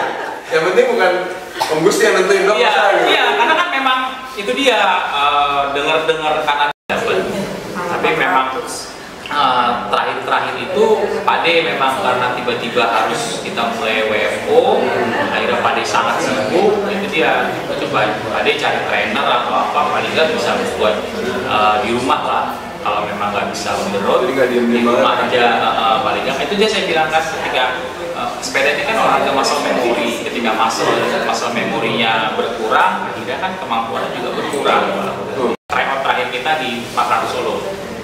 A: Yang penting bukan Om Gusti yang nentuin dong.
C: Iya, karena kan memang itu dia dengar kata dapat. Tapi memang terakhir itu Pak D memang karena tiba-tiba harus kita mulai WFO, akhirnya Pak D sangat sibuk. Itu dia coba Pak D cari trainer atau apa, paling nggak bisa buat di rumah lah. kalau memang nggak bisa on the road,
A: jadi nggak diem-diem
C: di rumah
A: banget
C: aja. Paling nggak itu dia saya bilang kan, ketika sepeda ini kan olahraga muscle memory, ketika muscle memorinya berkurang, akhirnya kan kemampuannya juga berkurang. Tryout terakhir kita di 400 Solo.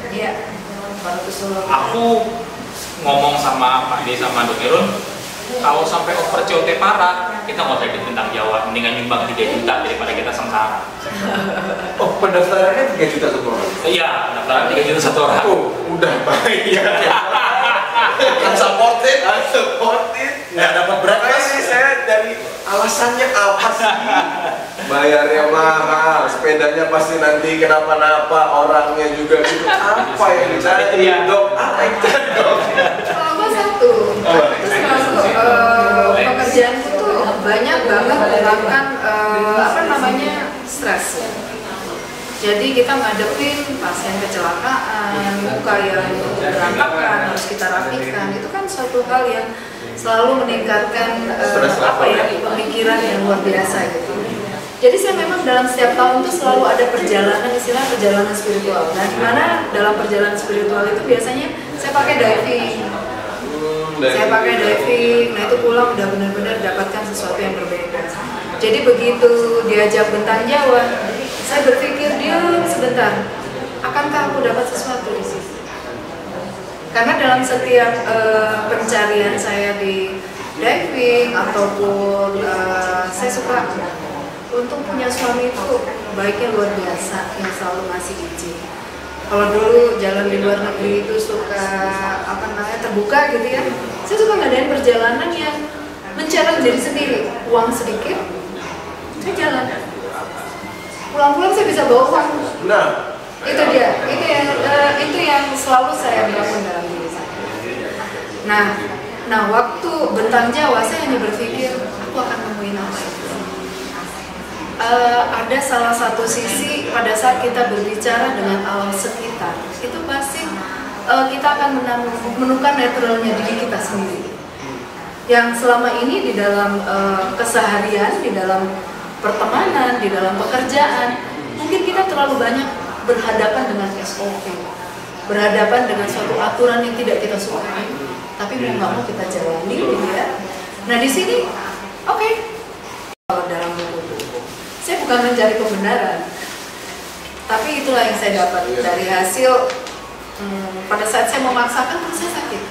B: Iya, 400 Solo.
C: Aku ngomong sama Pak D sama Dok Irun, kalau sampai over COT parah, kita nggak usah ikut bintang Jawa, mendingan nyumbang 3 juta daripada kita sengsara.
A: Oh, pendaftarannya 3 juta satu orang?
C: Iya, pendaftaran 3 juta satu orang.
A: Oh, udah baik ya.
D: Unsupported,
A: nggak dapat breakfast. Ini saya dari alasannya apa sih? Bayarnya mahal, sepedanya pasti nanti kenapa-napa, orangnya juga gitu. Apa yang dicari dok? Apa yang dicari dok?
B: Kalau gue satu, terus masuk pekerjaanku tuh banyak banget menggunakan apa namanya stres. Jadi kita ngadepin pasien kecelakaan, muka yang berantakan harus kita rapikan. Itu kan suatu hal yang selalu meningkatkan apa ya, pemikiran yang luar biasa gitu. Jadi saya memang dalam setiap tahun itu selalu ada perjalanan, istilah perjalanan spiritual. Nah, dimana dalam perjalanan spiritual itu biasanya saya pakai diving. Saya pakai diving, nah itu pulang udah benar-benar dapatkan sesuatu yang berbeda. Jadi begitu diajak bentang Jawa, saya berpikir diam sebentar, akankah aku dapat sesuatu di sini? Karena dalam setiap pencarian saya di diving ataupun saya suka untuk punya suami itu baiknya luar biasa, yang selalu ngasih izin. Kalau dulu jalan di luar negeri itu suka apa namanya terbuka gitu ya, saya suka ngadain perjalanan yang mencari diri sendiri, uang sedikit, saya jalan. Pulang-pulang saya bisa bawa uang.
A: Nah,
B: itu dia, itu yang selalu saya bangun dalam diri saya. Nah, waktu bentang Jawa saya hanya berpikir aku akan nemuin apa itu. Ada salah satu sisi pada saat kita berbicara dengan alam sekitar, itu pasti kita akan menemukan netralnya diri kita sendiri. Yang selama ini di dalam keseharian, di dalam pertemanan, di dalam pekerjaan, mungkin kita terlalu banyak berhadapan dengan SOP, berhadapan dengan suatu aturan yang tidak kita sukai, tapi mau nggak mau kita jalani, gitu ya. Nah di sini, oke. Dalam buku, saya bukan mencari kebenaran, tapi itulah yang saya dapat dari hasil. Pada saat saya memaksakan, terus saya sakit,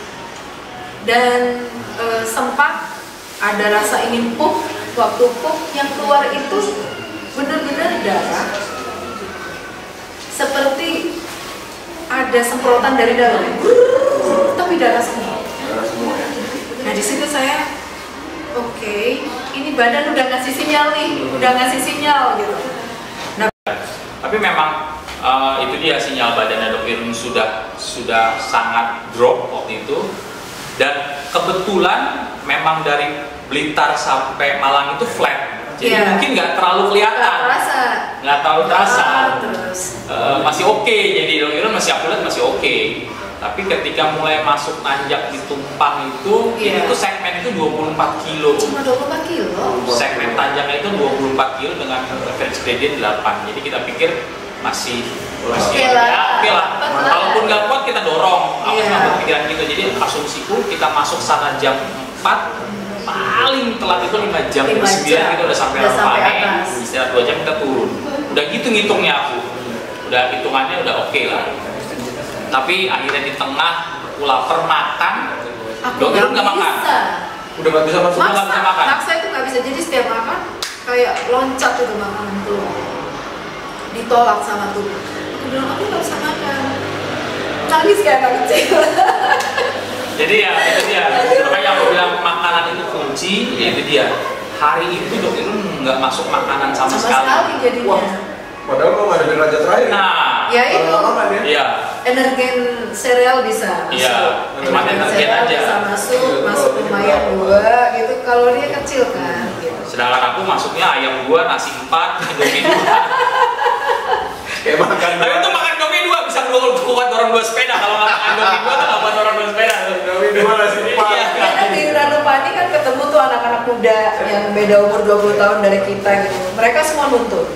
B: dan sempat ada rasa ingin pup. Waktu pup yang keluar itu benar-benar darah, seperti ada semprotan dari dalam, tapi darah semua. Nah di situ saya, oke, ini badan udah ngasih sinyal nih, udah ngasih sinyal gitu. Nah,
C: tapi memang itu dia sinyal badannya Dok Irun sudah sangat drop waktu itu, dan kebetulan memang dari Blitar sampai Malang itu flat, jadi mungkin nggak terlalu kelihatan, nggak terlalu terasa, masih oke. Jadi Dok Irun masih aku lihat masih oke. Tapi ketika mulai masuk nanjak di Tumpang itu, ini tuh segmen itu 24 kilo.
B: Cuma 24 kilo?
C: Segmen tanjaknya itu 24 kilo dengan average gradient 8. Jadi kita pikir masih
B: oke lah.
C: Kalaupun nggak kuat kita dorong. Aku nggak berpikiran gitu. Jadi asumsiku kita masuk sana jam 4, paling telat itu 5 jam, 9 kita udah sampai Rampane. Istirahat 2 jam kita turun. Udah gitu ngitungnya aku. Udah hitungannya udah oke lah. Tapi akhirnya di tengah aku lapar makan, Dok Irun nggak makan.
A: Udah nggak bisa masuk.
C: Nggak bisa makan.
B: Maksa itu nggak bisa. Jadi setiap makan kayak loncat itu makanan keluar, ditolak sama tubuh. Aku bilang aku nggak bisa makan, nangis kayak anak kecil.
C: Jadi ya itu dia. Makanya aku bilang makanan itu kunci. Ya itu dia. Hari itu Dok Irun nggak masuk makanan sama sekali.
B: Jadinya.
A: Wah, padahal kalau nggak ada raja terakhir.
C: Nah,
B: ya itu.
C: Iya.
B: Energen sereal bisa masuk.
C: Iya, cuma energen aja.
B: Bisa masuk lumayan 2 gitu. Kalorinya kecil kan. Gitu.
C: Sedangkan aku masuknya ayam 2, nasi 4, Indomie 2.
A: Kayak makan.
C: Tapi itu makan Indomie 2 bisa kuat orang 2 sepeda. Kalau nggak makan Indomie 2 tuh nggak kuat orang 2 sepeda.
A: Indomie 2 nasi 4.
C: Iya.
B: Karena di Ranupani kan ketemu tuh anak-anak muda yang beda umur 20 tahun dari kita gitu. Mereka semua nuntut.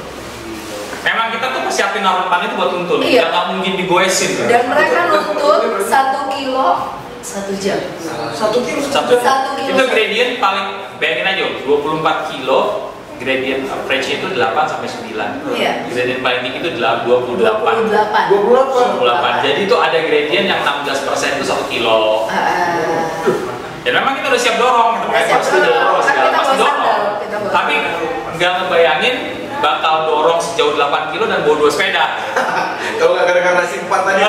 C: Memang kita kita tuh persiapin harapan itu buat nuntun,
B: Iya.
C: nggak mungkin digoesin.
B: Dan mereka nuntut 1 kilo 1 jam.
A: 1 kilo.
C: Satu,
B: 1 kilo.
C: itu gradient paling, bayangin aja 24 kilo gradient average itu 8 sampai 9.
B: Iya.
C: Gradient paling tinggi itu 28.
B: 28.
C: Jadi itu ada gradient yang 16% itu 1 kilo. Dan memang kita udah siap dorong, kita
B: Udah siap
C: pasti
B: dorong.
C: dorong, segala
B: Kita
C: pasti
B: bawa
C: dorong.
B: sandal, kita bawa
C: Tapi nggak ngebayangin bakal dorong sejauh 8 kilo dan bawa 2 sepeda.
A: Kalau nggak gara-gara nasi 4 tadi.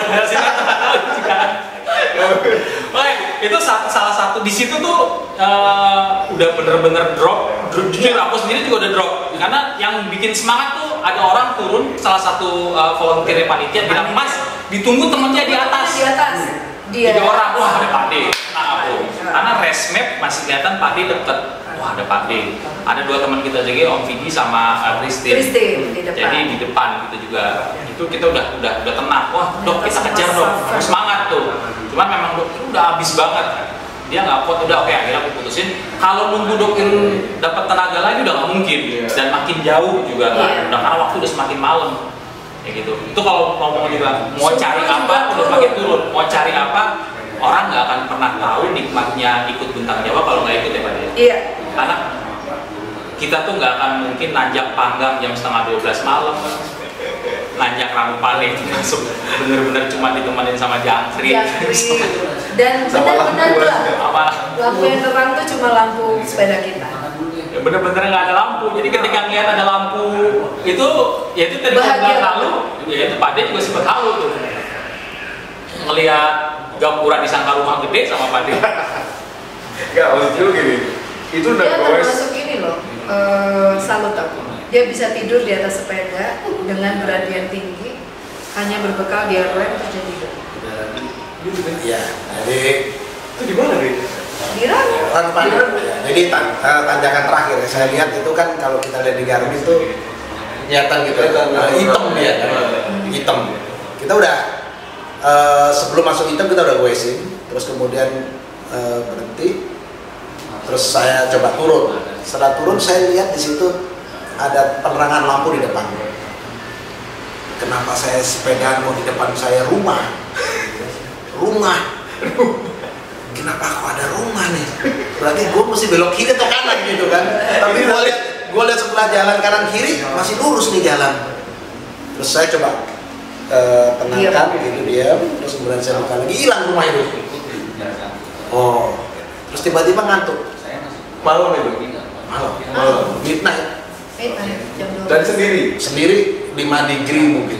C: Oke, itu salah satu di situ tuh udah bener-bener drop. Jujur aku sendiri juga udah drop karena yang bikin semangat tuh ada orang turun, salah satu volunteer panitia bilang, Mas ditunggu temennya di atas.
B: Di atas. Dia.
C: 3 orang, wah ada Pak D. Nah aku, karena rest map masih kelihatan Pak D deket. Wah ada Pak D. Ada 2 teman kita juga, Om Vidi sama Christine.
B: Di depan.
C: Jadi di depan gitu juga. Itu kita udah tenang. Wah dok kita kejar dok, semangat tuh. Cuman memang dok itu udah habis banget. Dia nggak kuat, udah oke akhirnya aku putusin. Kalau nunggu dokin dapat tenaga lagi udah nggak mungkin. Dan makin jauh juga kan. Udah karena waktu udah semakin malam. Kayak gitu. Itu kalau ngomong juga mau cari apa udah makin turun. Mau cari apa orang nggak akan pernah tahu nikmatnya ikut bintang Jawa kalau nggak ikut ya Pak.
B: Iya.
C: Karena kita tuh nggak akan mungkin nanjak Panggang jam setengah 12 malam, nanjak Ranupane masuk bener-bener cuma ditemenin sama jangkrik.
B: Dan benar-benar lah.
C: Apa?
B: Lampu yang terang tuh cuma lampu sepeda kita.
C: Ya bener-bener nggak ada lampu. Jadi ketika ngeliat ada lampu itu, ya itu tadi
B: Bahagia.
C: halu, ya itu Pak De juga sempet halu tuh. Ngeliat gapura disangka rumah gede sama Pak De.
A: Enggak, maksud gue gini. Itu udah
B: Dia
A: goes.
B: termasuk ini loh, salut aku. Dia bisa tidur di atas sepeda dengan berat yang tinggi, hanya berbekal dia rem terus dia tidur.
D: Iya, jadi
A: Itu di mana deh?
B: Di rem.
D: Ranupane. Ya, jadi tanjakan terakhir ya, saya lihat itu kan kalau kita lihat di Garmin itu kelihatan gitu, hitam dia, hitam. Kita udah sebelum masuk hitam kita udah goesin, terus kemudian berhenti, terus saya coba turun. Setelah turun saya lihat di situ ada penerangan lampu di depan. Kenapa saya sepedaan mau di depan saya rumah? Kenapa aku ada rumah nih? Berarti gue mesti belok kiri atau kanan gitu kan? Tapi gue lihat sebelah jalan kanan kiri masih lurus nih jalan. Terus saya coba tenangkan gitu diam, terus kemudian saya buka lagi, hilang rumah itu. Oh, terus tiba-tiba ngantuk.
A: Malam itu.
D: Malam, midnight.
B: Jam 12.
A: Dan
D: Sendiri 5 degree mungkin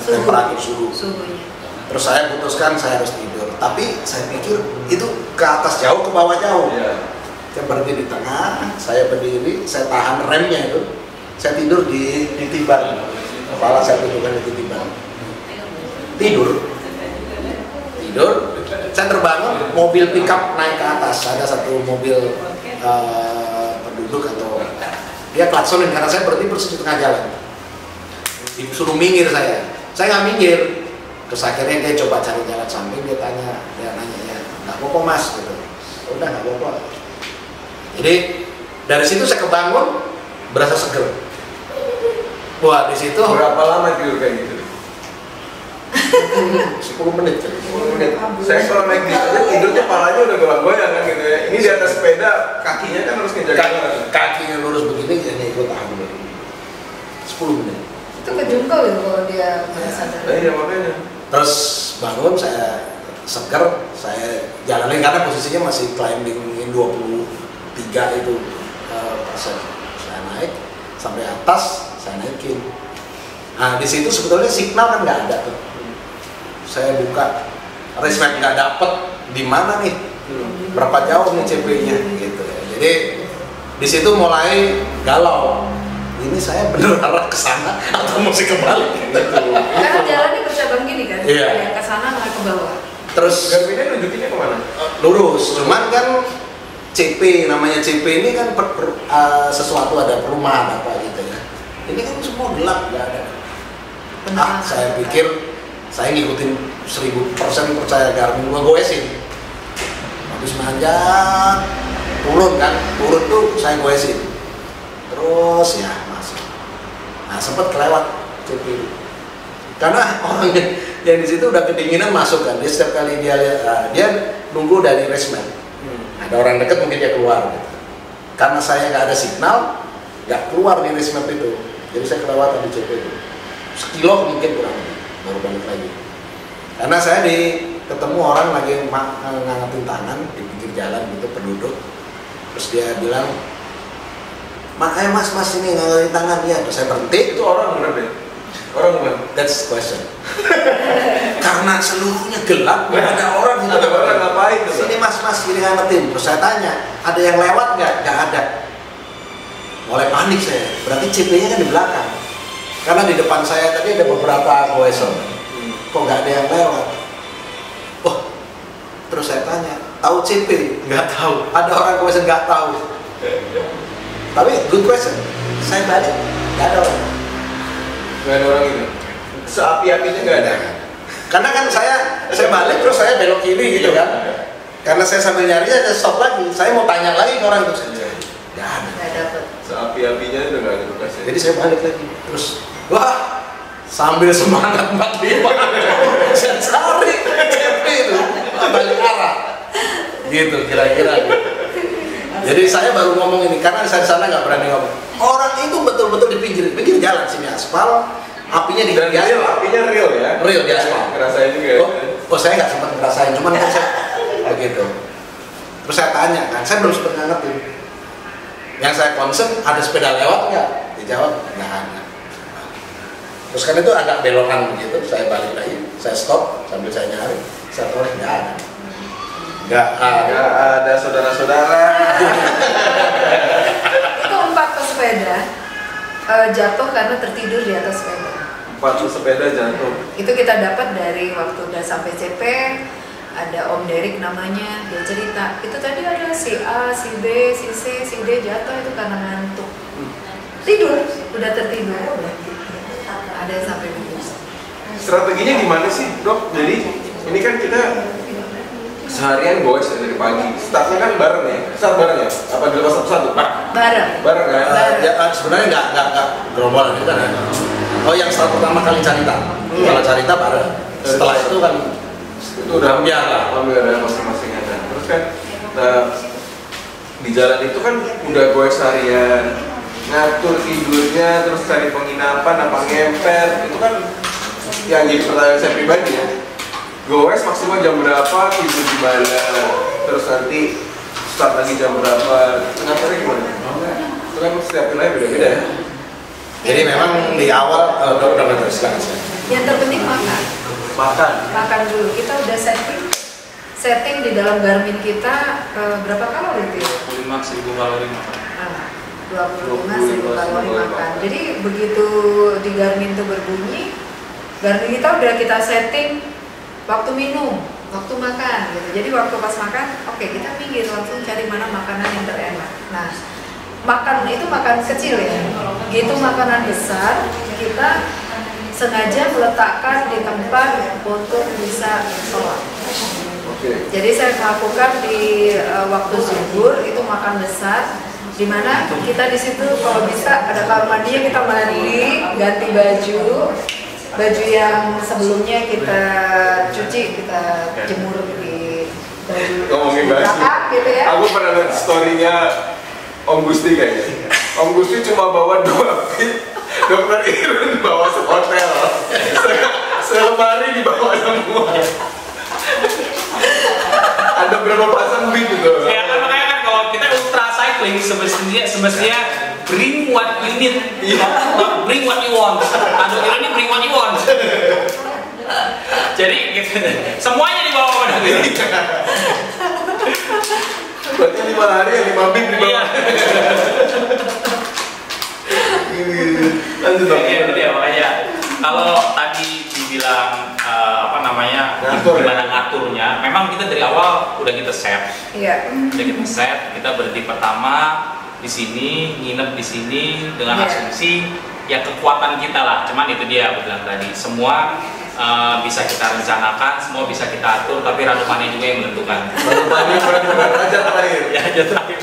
D: temperatur suhu.
B: Suhunya.
D: Terus saya putuskan saya harus tidur. Tapi saya pikir itu ke atas jauh, ke bawah jauh.
A: Iya.
D: Saya berhenti di tengah, saya berdiri, saya tahan remnya itu. Saya tidur di tiban. Kepala saya tidurkan di tiban. Tidur. Saya terbangun, mobil pickup naik ke atas. Ada satu mobil penduduk atau dia klaksonin karena saya berhenti persis di tengah jalan. Disuruh minggir saya nggak minggir. Terus akhirnya dia coba cari jalan samping, dia nanya ya, nggak apa-apa mas gitu. Udah nggak apa-apa. Jadi dari situ saya kebangun, berasa seger. Wah di situ
A: Berapa lama tidur kayak gitu?
D: 10 menit.
A: 10 menit. Saya kalau naik bis aja tidurnya palanya udah goyang-goyang kan gitu ya. Ini di atas sepeda, kakinya kan harus ngejaga banget.
D: Kakinya lurus begini, jadi ikut tahan dulu. 10 menit.
B: Itu kejungkel itu kalau dia nggak sadar.
A: Iya makanya.
D: Terus bangun, saya seger, saya jalanin karena posisinya masih climbing 23 itu persen. Saya naik sampai atas, saya naikin. Nah di situ sebetulnya signal kan nggak ada tuh. Saya buka, race map nggak dapet di mana nih, berapa jauh nih CP-nya gitu. Jadi di situ mulai galau. Ini saya bener arah ke sana atau mesti kebalik gitu.
B: Karena jalannya bercabang gini kan,
D: Iya.
B: yang ke sana malah ke bawah.
D: Terus
A: Garminnya nunjukinnya kemana?
D: lurus, cuman kan CP, namanya CP ini kan sesuatu ada perumahan apa gitu ya. Ini kan semua gelap, nggak ada. Saya pikir saya ngikutin 1000% percaya Garmin, gua goesin. Habis manjat, turun tuh saya goesin. Terus ya masuk. Nah sempat kelewat CP. Karena orang yang di situ udah kedinginan masuk kan, dia setiap kali dia lihat, dia nunggu dari resmen. Ada orang dekat mungkin dia keluar. Gitu. Karena saya nggak ada signal, nggak keluar di resmen itu, jadi saya kelewatan di CP itu. Sekilo mungkin kurang lebih, baru balik lagi. Karena saya ketemu orang lagi ngangetin tangan di pinggir jalan gitu, penduduk. Terus dia bilang, mas ini ngangetin tangan ya. Terus saya berhenti.
A: Itu orang bener deh. Orang bukan?
D: That's the question. Karena seluruhnya gelap, nggak ada orang.
A: Ada orang ngapain tuh?
D: Sini mas ini ngangetin. Terus saya tanya, ada yang lewat nggak? Nggak ada. Mulai panik saya. Berarti CP-nya kan di belakang. Karena di depan saya tadi ada beberapa goeser. Kok nggak ada yang lewat? Oh, terus saya tanya, tahu CP? Nggak tahu. Ada orang goeser nggak tahu. Tapi good question. Saya balik, nggak ada orang.
A: Nggak ada orang itu. Seapi-apinya nggak ada.
D: Karena kan saya balik terus saya belok kiri gitu kan. Karena saya sambil nyari saya stop lagi. Saya mau tanya lagi ke orang itu. Nggak ada.
B: Nggak dapet.
A: Seapi-apinya udah nggak ada bekasnya.
D: Jadi saya balik lagi. Terus, wah, sambil semangat 45 saya cari CP itu balik arah. Gitu kira-kira. Gitu. Jadi saya baru ngomong ini karena saya di sana nggak berani ngomong. Orang itu betul-betul di pinggir jalan sini aspal, apinya di
A: Dan real, apinya real ya?
D: Real di aspal.
A: Ngerasain juga.
D: Oh saya nggak sempat ngerasain, cuman kan saya begitu. Terus saya tanya kan, saya belum sempat ngerti. Yang saya concern ada sepeda lewat nggak? Dijawab nggak ada. Terus kan itu agak belokan begitu, saya balik lagi, saya stop sambil saya nyari, saya tahu nggak ada. Nggak ada saudara-saudara.
B: Itu 4 pesepeda jatuh karena tertidur di atas sepeda.
A: 4 pesepeda jatuh.
B: Itu kita dapat dari waktu udah sampai CP, ada Om Derek namanya, dia cerita, itu tadi ada si A, si B, si C, si D jatuh itu karena ngantuk. Tidur, udah tertidur. Ada yang sampai begitu.
A: Strateginya gimana sih, Dok? Jadi ini kan kita seharian goes dari pagi. Startnya kan bareng ya? Start bareng ya? Apa di lepas satu-satu?
B: Bareng.
A: Bareng kan?
D: Ya sebenarnya nggak gerombolan itu kan ya. Oh yang start pertama kali Carita, kalau Carita bareng. Setelah itu kan
A: itu udah
D: biar lah.
A: Ambil ada masing-masing ada. Terus kan di jalan itu kan udah goes harian, ngatur tidurnya, terus cari penginapan, apa ngempet, itu kan yang jadi pertanyaan saya pribadi ya. Goes maksimal jam berapa, tidur di mana, terus nanti start lagi jam berapa, ngaturnya gimana? Itu kan setiap wilayah beda-beda ya.
D: Jadi memang di awal udah silakan.
B: Yang terpenting makan dulu. Kita udah setting di dalam Garmin kita berapa kalori itu ya?
C: 25.000 kalori makan.
B: 25.000 kalori makan. Jadi begitu di Garmin itu berbunyi, Garmin kita udah kita setting waktu minum, waktu makan gitu. Jadi waktu pas makan, oke, kita minggir langsung cari mana makanan yang terenak. Nah, makan itu makan kecil ya. Gitu makanan besar kita sengaja meletakkan di tempat untuk bisa sholat. Jadi saya melakukan di waktu zuhur itu makan besar, di mana kita di situ kalau bisa ada kamar mandinya, kita mandi, ganti baju yang sebelumnya kita cuci, kita jemur di baju.
A: Ngomongin baju,
B: gitu ya.
A: aku pernah lihat story-nya Om Gusti kayaknya. Om Gusti cuma bawa 2 pit, Dokter Irwin bawa sehotel, selemari dibawa semua. Ada berapa pasang bit gitu?
C: Ya kan makanya kan kalau kita ultra cycling semestinya bring what you need, not bring what you want. Aduh ini bring what you want. Jadi gitu, semuanya dibawa pada diri.
A: Berarti 5 hari ya 5 bit dibawa. Lanjut dong.
C: Iya itu dia makanya. Kalau tadi dibilang gimana ngaturnya, memang kita dari awal udah kita set.
B: Iya.
C: Udah kita set, kita berhenti pertama di sini, nginep di sini dengan asumsi ya kekuatan kita lah. Cuman itu dia aku bilang tadi, semua bisa kita rencanakan, semua bisa kita atur, tapi ranumannya juga yang menentukan.
A: Ranumannya berat aja terakhir.
C: Ya aja terakhir.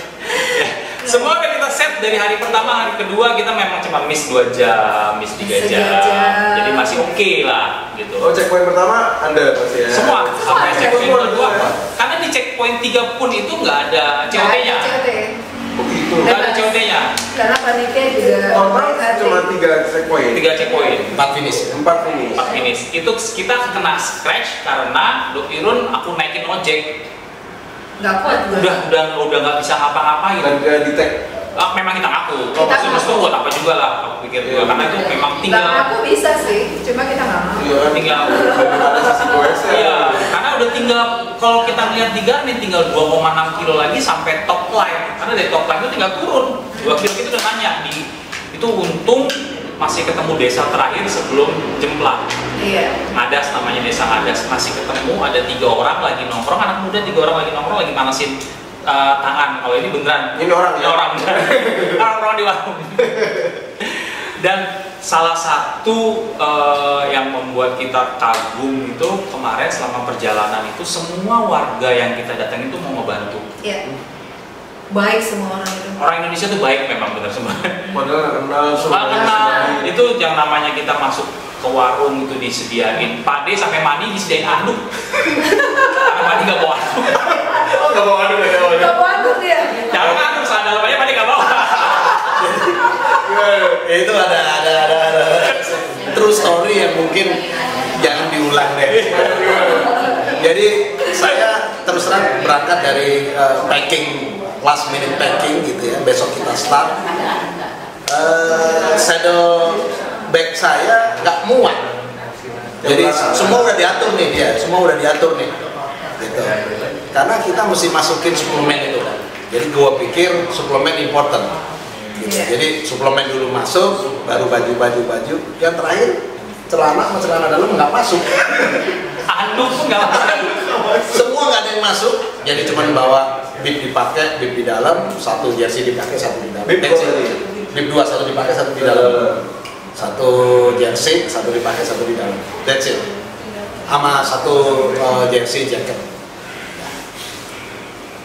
C: Ya. Semua udah kita set dari hari pertama, hari kedua kita memang cuma miss 2 jam, miss 3 jam. Jadi masih oke lah gitu.
A: Oh, checkpoint pertama Anda pasti ya?
C: Semua, sampai checkpoint
A: Semua,
C: kedua.
A: ya.
C: Karena di checkpoint 3 pun itu nggak ada COD-nya.
A: Oh gitu.
C: Nggak ada COD-nya.
B: Karena panitia juga
A: Total
B: hati.
A: cuma 3 checkpoint.
C: 3 checkpoint.
D: 4 finish.
A: 4 finish.
C: 4 finish. Itu kita kena scratch karena Dok Irun aku naikin ojek.
B: Nggak kuat gue.
C: Udah nggak bisa ngapa-ngapain.
A: Dan gak di-tag.
C: Memang kita ngaku.
B: Kita
C: Maksudnya
B: ngaku.
C: buat apa juga lah aku pikir juga. Karena itu memang tinggal.
B: Aku bisa sih, cuma kita nggak mau.
A: Iya kan?
C: Tinggal.
A: Daripada sisi goesnya.
C: Iya, karena udah tinggal kalau kita lihat di Garmin tinggal 2,6 kilo lagi sampai top line. Karena dari top line itu tinggal turun 2 kilo itu udah nanya di itu untung masih ketemu desa terakhir sebelum Jemplang.
B: Iya.
C: Ngadas namanya desa Ngadas, masih ketemu ada 3 orang lagi nongkrong, anak muda 3 orang lagi nongkrong lagi manasin tangan. Kalau ini beneran.
A: Ini orang ya?
C: Orang beneran. Orang di warung. Dan salah satu yang membuat kita kagum itu kemarin selama perjalanan itu semua warga yang kita datang itu mau ngebantu.
B: Iya. Baik semua orang itu.
C: Orang Indonesia tuh baik memang benar semua.
A: Padahal nggak kenal
C: Nggak
A: semuanya
C: kenal.
A: sendiri.
C: Itu yang namanya kita masuk ke warung itu disediain pade sampai mani disediain anduk. Karena mani nggak bawa anduk.
A: Oh, nggak bawa aduk ya?
B: Nggak bandut ya.
C: Jangan anduk saat dalamnya mani nggak bawa.
D: Ya, itu ada true story yang mungkin jangan diulang deh. Jadi saya terus terang berangkat dari packing, last minute packing gitu ya. Besok kita start. Saddle bag saya nggak muat. Jadi semua udah diatur nih dia, semua udah diatur nih. Gitu. Karena kita mesti masukin suplemen itu kan. Jadi gua pikir suplemen important. Gitu. Jadi suplemen dulu masuk, baru baju. Yang terakhir celana sama celana dalam nggak masuk.
C: Anduk pun nggak masuk.
D: Semua nggak ada yang masuk. Jadi cuma bawa bib dipakai, bib di dalam, satu jersey dipakai, satu di dalam.
A: Bib
D: Bib 2, satu dipakai, satu di dalam. Satu jersey, satu dipakai, satu di dalam. That's it. Sama satu jersey jacket.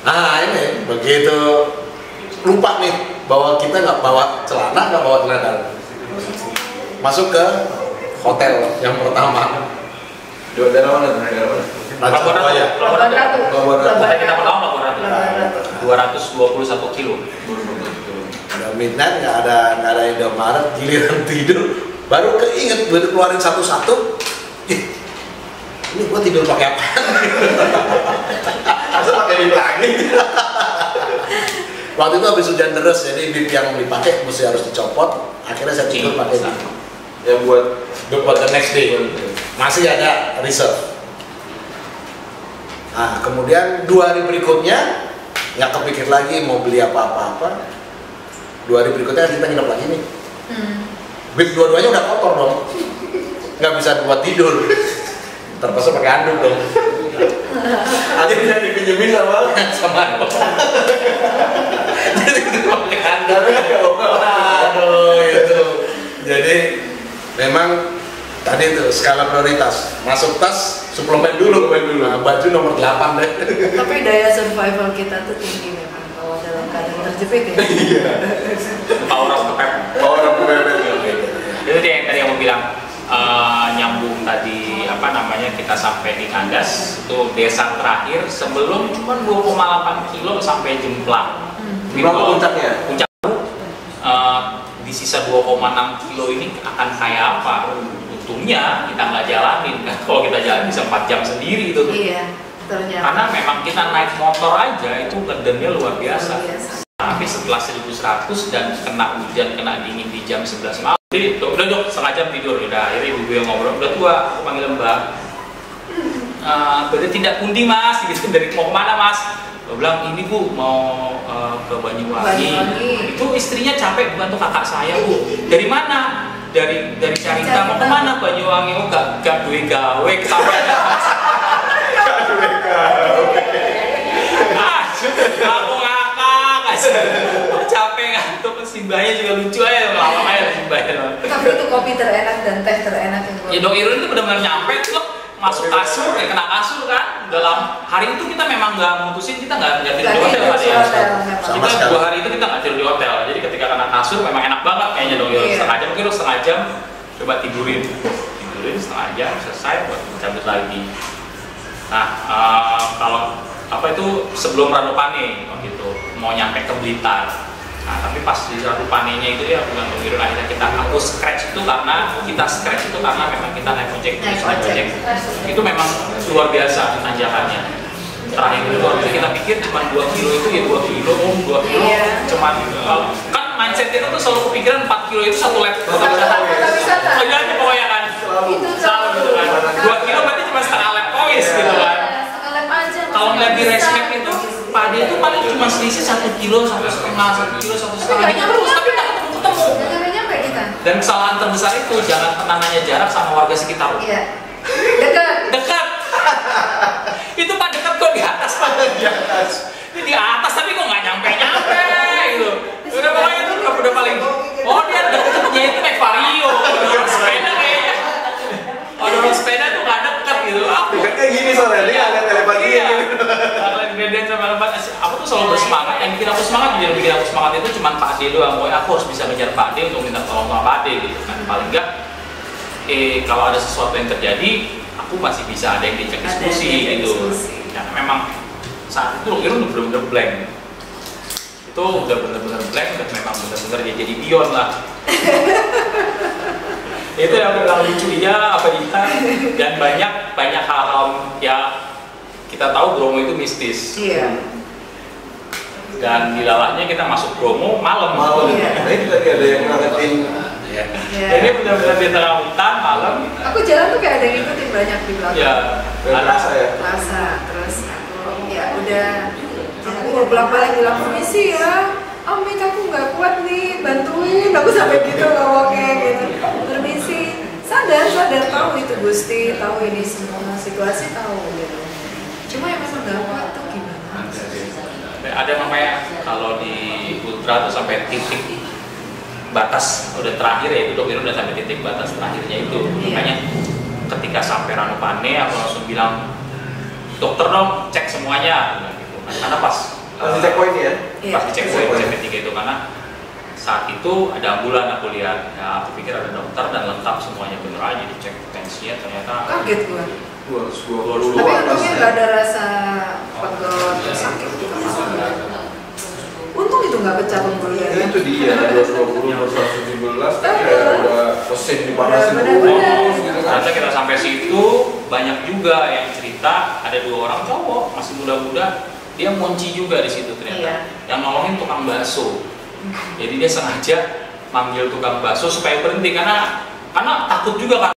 D: Nah ini begitu lupa nih bahwa kita nggak bawa celana, nggak bawa celana dalam. Masuk ke hotel yang pertama.
A: Daerah mana? Daerah mana?
C: Labuan Ratu. Kita pertama Labuan Ratu. 221 kilo.
D: Udah midnight, nggak ada Indomaret, giliran tidur baru keinget baru keluarin satu-satu. Ini gua tidur pakai apa?
A: Masa pakai bib lagi?
D: Waktu itu habis hujan deras, jadi bib yang dipakai mesti harus dicopot. Akhirnya saya tidur pakai bib.
A: Yang buat
D: The next day masih ada reserve. Nah, kemudian 2 hari berikutnya nggak kepikir lagi mau beli apa-apa. 2 hari berikutnya kita nginep lagi nih. Bib dua-duanya udah kotor dong, nggak bisa buat tidur. Terpaksa pakai anduk dong.
A: aja bisa dipinjemin
D: Sama jadi kita pakai anduk. Aduh itu. Jadi memang tadi itu skala prioritas. Masuk tas suplemen dulu. Nah, baju nomor 8 deh.
B: Tapi daya survival kita tuh tinggi memang kalau dalam keadaan terjepit ya.
A: Iya.
C: Power of the pep.
A: Power of the pepet.
C: Itu dia yang tadi aku bilang nyambung tadi apa namanya kita sampai di Ngadas itu desa terakhir sebelum cuma 2,8 kilo sampai Jemplang.
A: Berapa puncaknya?
C: Puncak di sisa 2,6 kilo ini akan kayak apa? Untungnya kita nggak jalanin kan. Kalau kita jalan bisa 4 jam sendiri itu.
B: Iya, ternyata.
C: Karena memang kita naik motor aja itu ngedennya luar biasa.
B: Luar biasa.
C: Tapi setelah 1100 dan kena hujan, kena dingin di jam 11 malam, jadi udah dok setengah jam tidur, udah akhirnya ibu yang ngobrol, udah tua, aku panggil mbak, berarti tidak pundi mas, gitu dari mau kemana mas? Aku bilang ini bu mau ke Banyuwangi. Itu istrinya capek bantu kakak saya bu, dari mana? Dari Carita mau kemana Banyuwangi? Oh gak duwe gawe kesampaian mas.
A: Gak duwe gawe.
C: Aku capek ngantuk, simbahnya juga lucu aja, lama aja simbahnya.
B: Tapi itu kopi terenak dan teh terenak yang gue.
C: Ya Dok Irun itu benar-benar nyampe, loh masuk kasur, kena kasur kan. Dalam hari itu kita memang nggak mutusin, kita nggak tidur di hotel tadi ya. Kita 2 hari itu kita nggak tidur di hotel. Jadi ketika kena kasur memang enak banget kayaknya dong. Setengah jam, kira setengah jam coba tidurin setengah jam selesai buat cabut lagi. Nah kalau apa itu sebelum Ranupane waktu itu mau nyampe ke Blitar. Nah, tapi pas di Ranupanenya itu ya bukan Bang akhirnya kita hapus scratch itu karena memang kita naik ojek. Itu memang luar biasa tanjakannya. Terakhir itu waktu kita pikir cuma 2 kilo itu ya 2 kilo cuman kan mindset itu tuh selalu kepikiran 4 kilo itu 1 lap wisata. Oh iya pokoknya kan. Selalu gitu kan. 2 kilo berarti cuma setengah lap kois gitu kan. Kalau ngeliat di race map itu pade itu paling cuma selisih 1 kilo sampai setengah, 1 kilo, 1,5 terus, tapi nggak ketemu. Dan kesalahan terbesar itu jangan pernah nanya jarak sama warga sekitar.
B: Iya.
C: Dekat. Itu pak dekat kok di atas pak. Ini di atas tapi kok nggak nyampe gitu. Udah pokoknya itu udah paling. Oh dia dekatnya itu naik vario, dorong sepeda kayaknya. Oh dorong sepeda tuh nggak dekat gitu.
A: Dekatnya gini soalnya dia agak telepati gitu.
C: Ingredient sama lebat, aku tuh selalu bersemangat. Yang bikin aku semangat, bikin aku semangat itu cuma Pak Ade doang. Pokoknya aku harus bisa ngejar Pak Ade untuk minta tolong sama Pak Ade gitu kan. Paling enggak, kalau ada sesuatu yang terjadi, aku masih bisa ada yang dicek diskusi gitu. Karena memang saat itu Irun udah bener-bener blank. Itu udah bener-bener blank dan memang bener-bener dia jadi pion lah. Itu yang bilang lucu iya apa iya dan banyak hal-hal ya. Kita tahu Bromo itu mistis.
B: Iya.
C: Dan dilalahnya kita masuk Bromo malam.
A: Iya. Nah itu tadi ada yang ngangetin.
C: Iya. Jadi benar-benar di tengah hutan malam.
B: Aku jalan tuh kayak ada yang ngikutin banyak di belakang.
C: Iya.
A: Terasa ya.
B: Terasa. Terus aku ya udah. Aku bolak-balik bilang permisi ya. Amit aku nggak kuat nih, bantuin. Aku sampai gitu ngomongnya gitu. Permisi. Sadar tahu itu Gusti, tahu ini semua situasi tahu gitu. Cuma yang memang nggak kuat tuh gimana?
C: Ada namanya kalau di ultra tuh sampai titik batas udah terakhir ya itu dokter udah sampai titik batas terakhirnya itu. Makanya ketika sampai Ranupane aku langsung bilang dokter dong cek semuanya gitu. Karena pas
A: cek poin ya?
C: Pas dicek poin CP3 itu karena saat itu ada ambulan aku lihat. Ya aku pikir ada dokter dan lengkap semuanya bener aja dicek tensinya ternyata.
B: Kaget gua.
A: 220.
B: Tapi untungnya nggak ada rasa pegel atau sakit gitu. Untung itu nggak pecah pembuluh darah.
A: Itu dia 220 117 kan ya udah mesin dipanasin
B: terus
A: gitu kan.
C: Ternyata kita sampai situ banyak juga yang cerita ada 2 orang cowok masih muda-muda dia munci juga di situ ternyata. Yang nolongin tukang bakso. Jadi dia sengaja manggil tukang bakso supaya berhenti karena takut juga kan.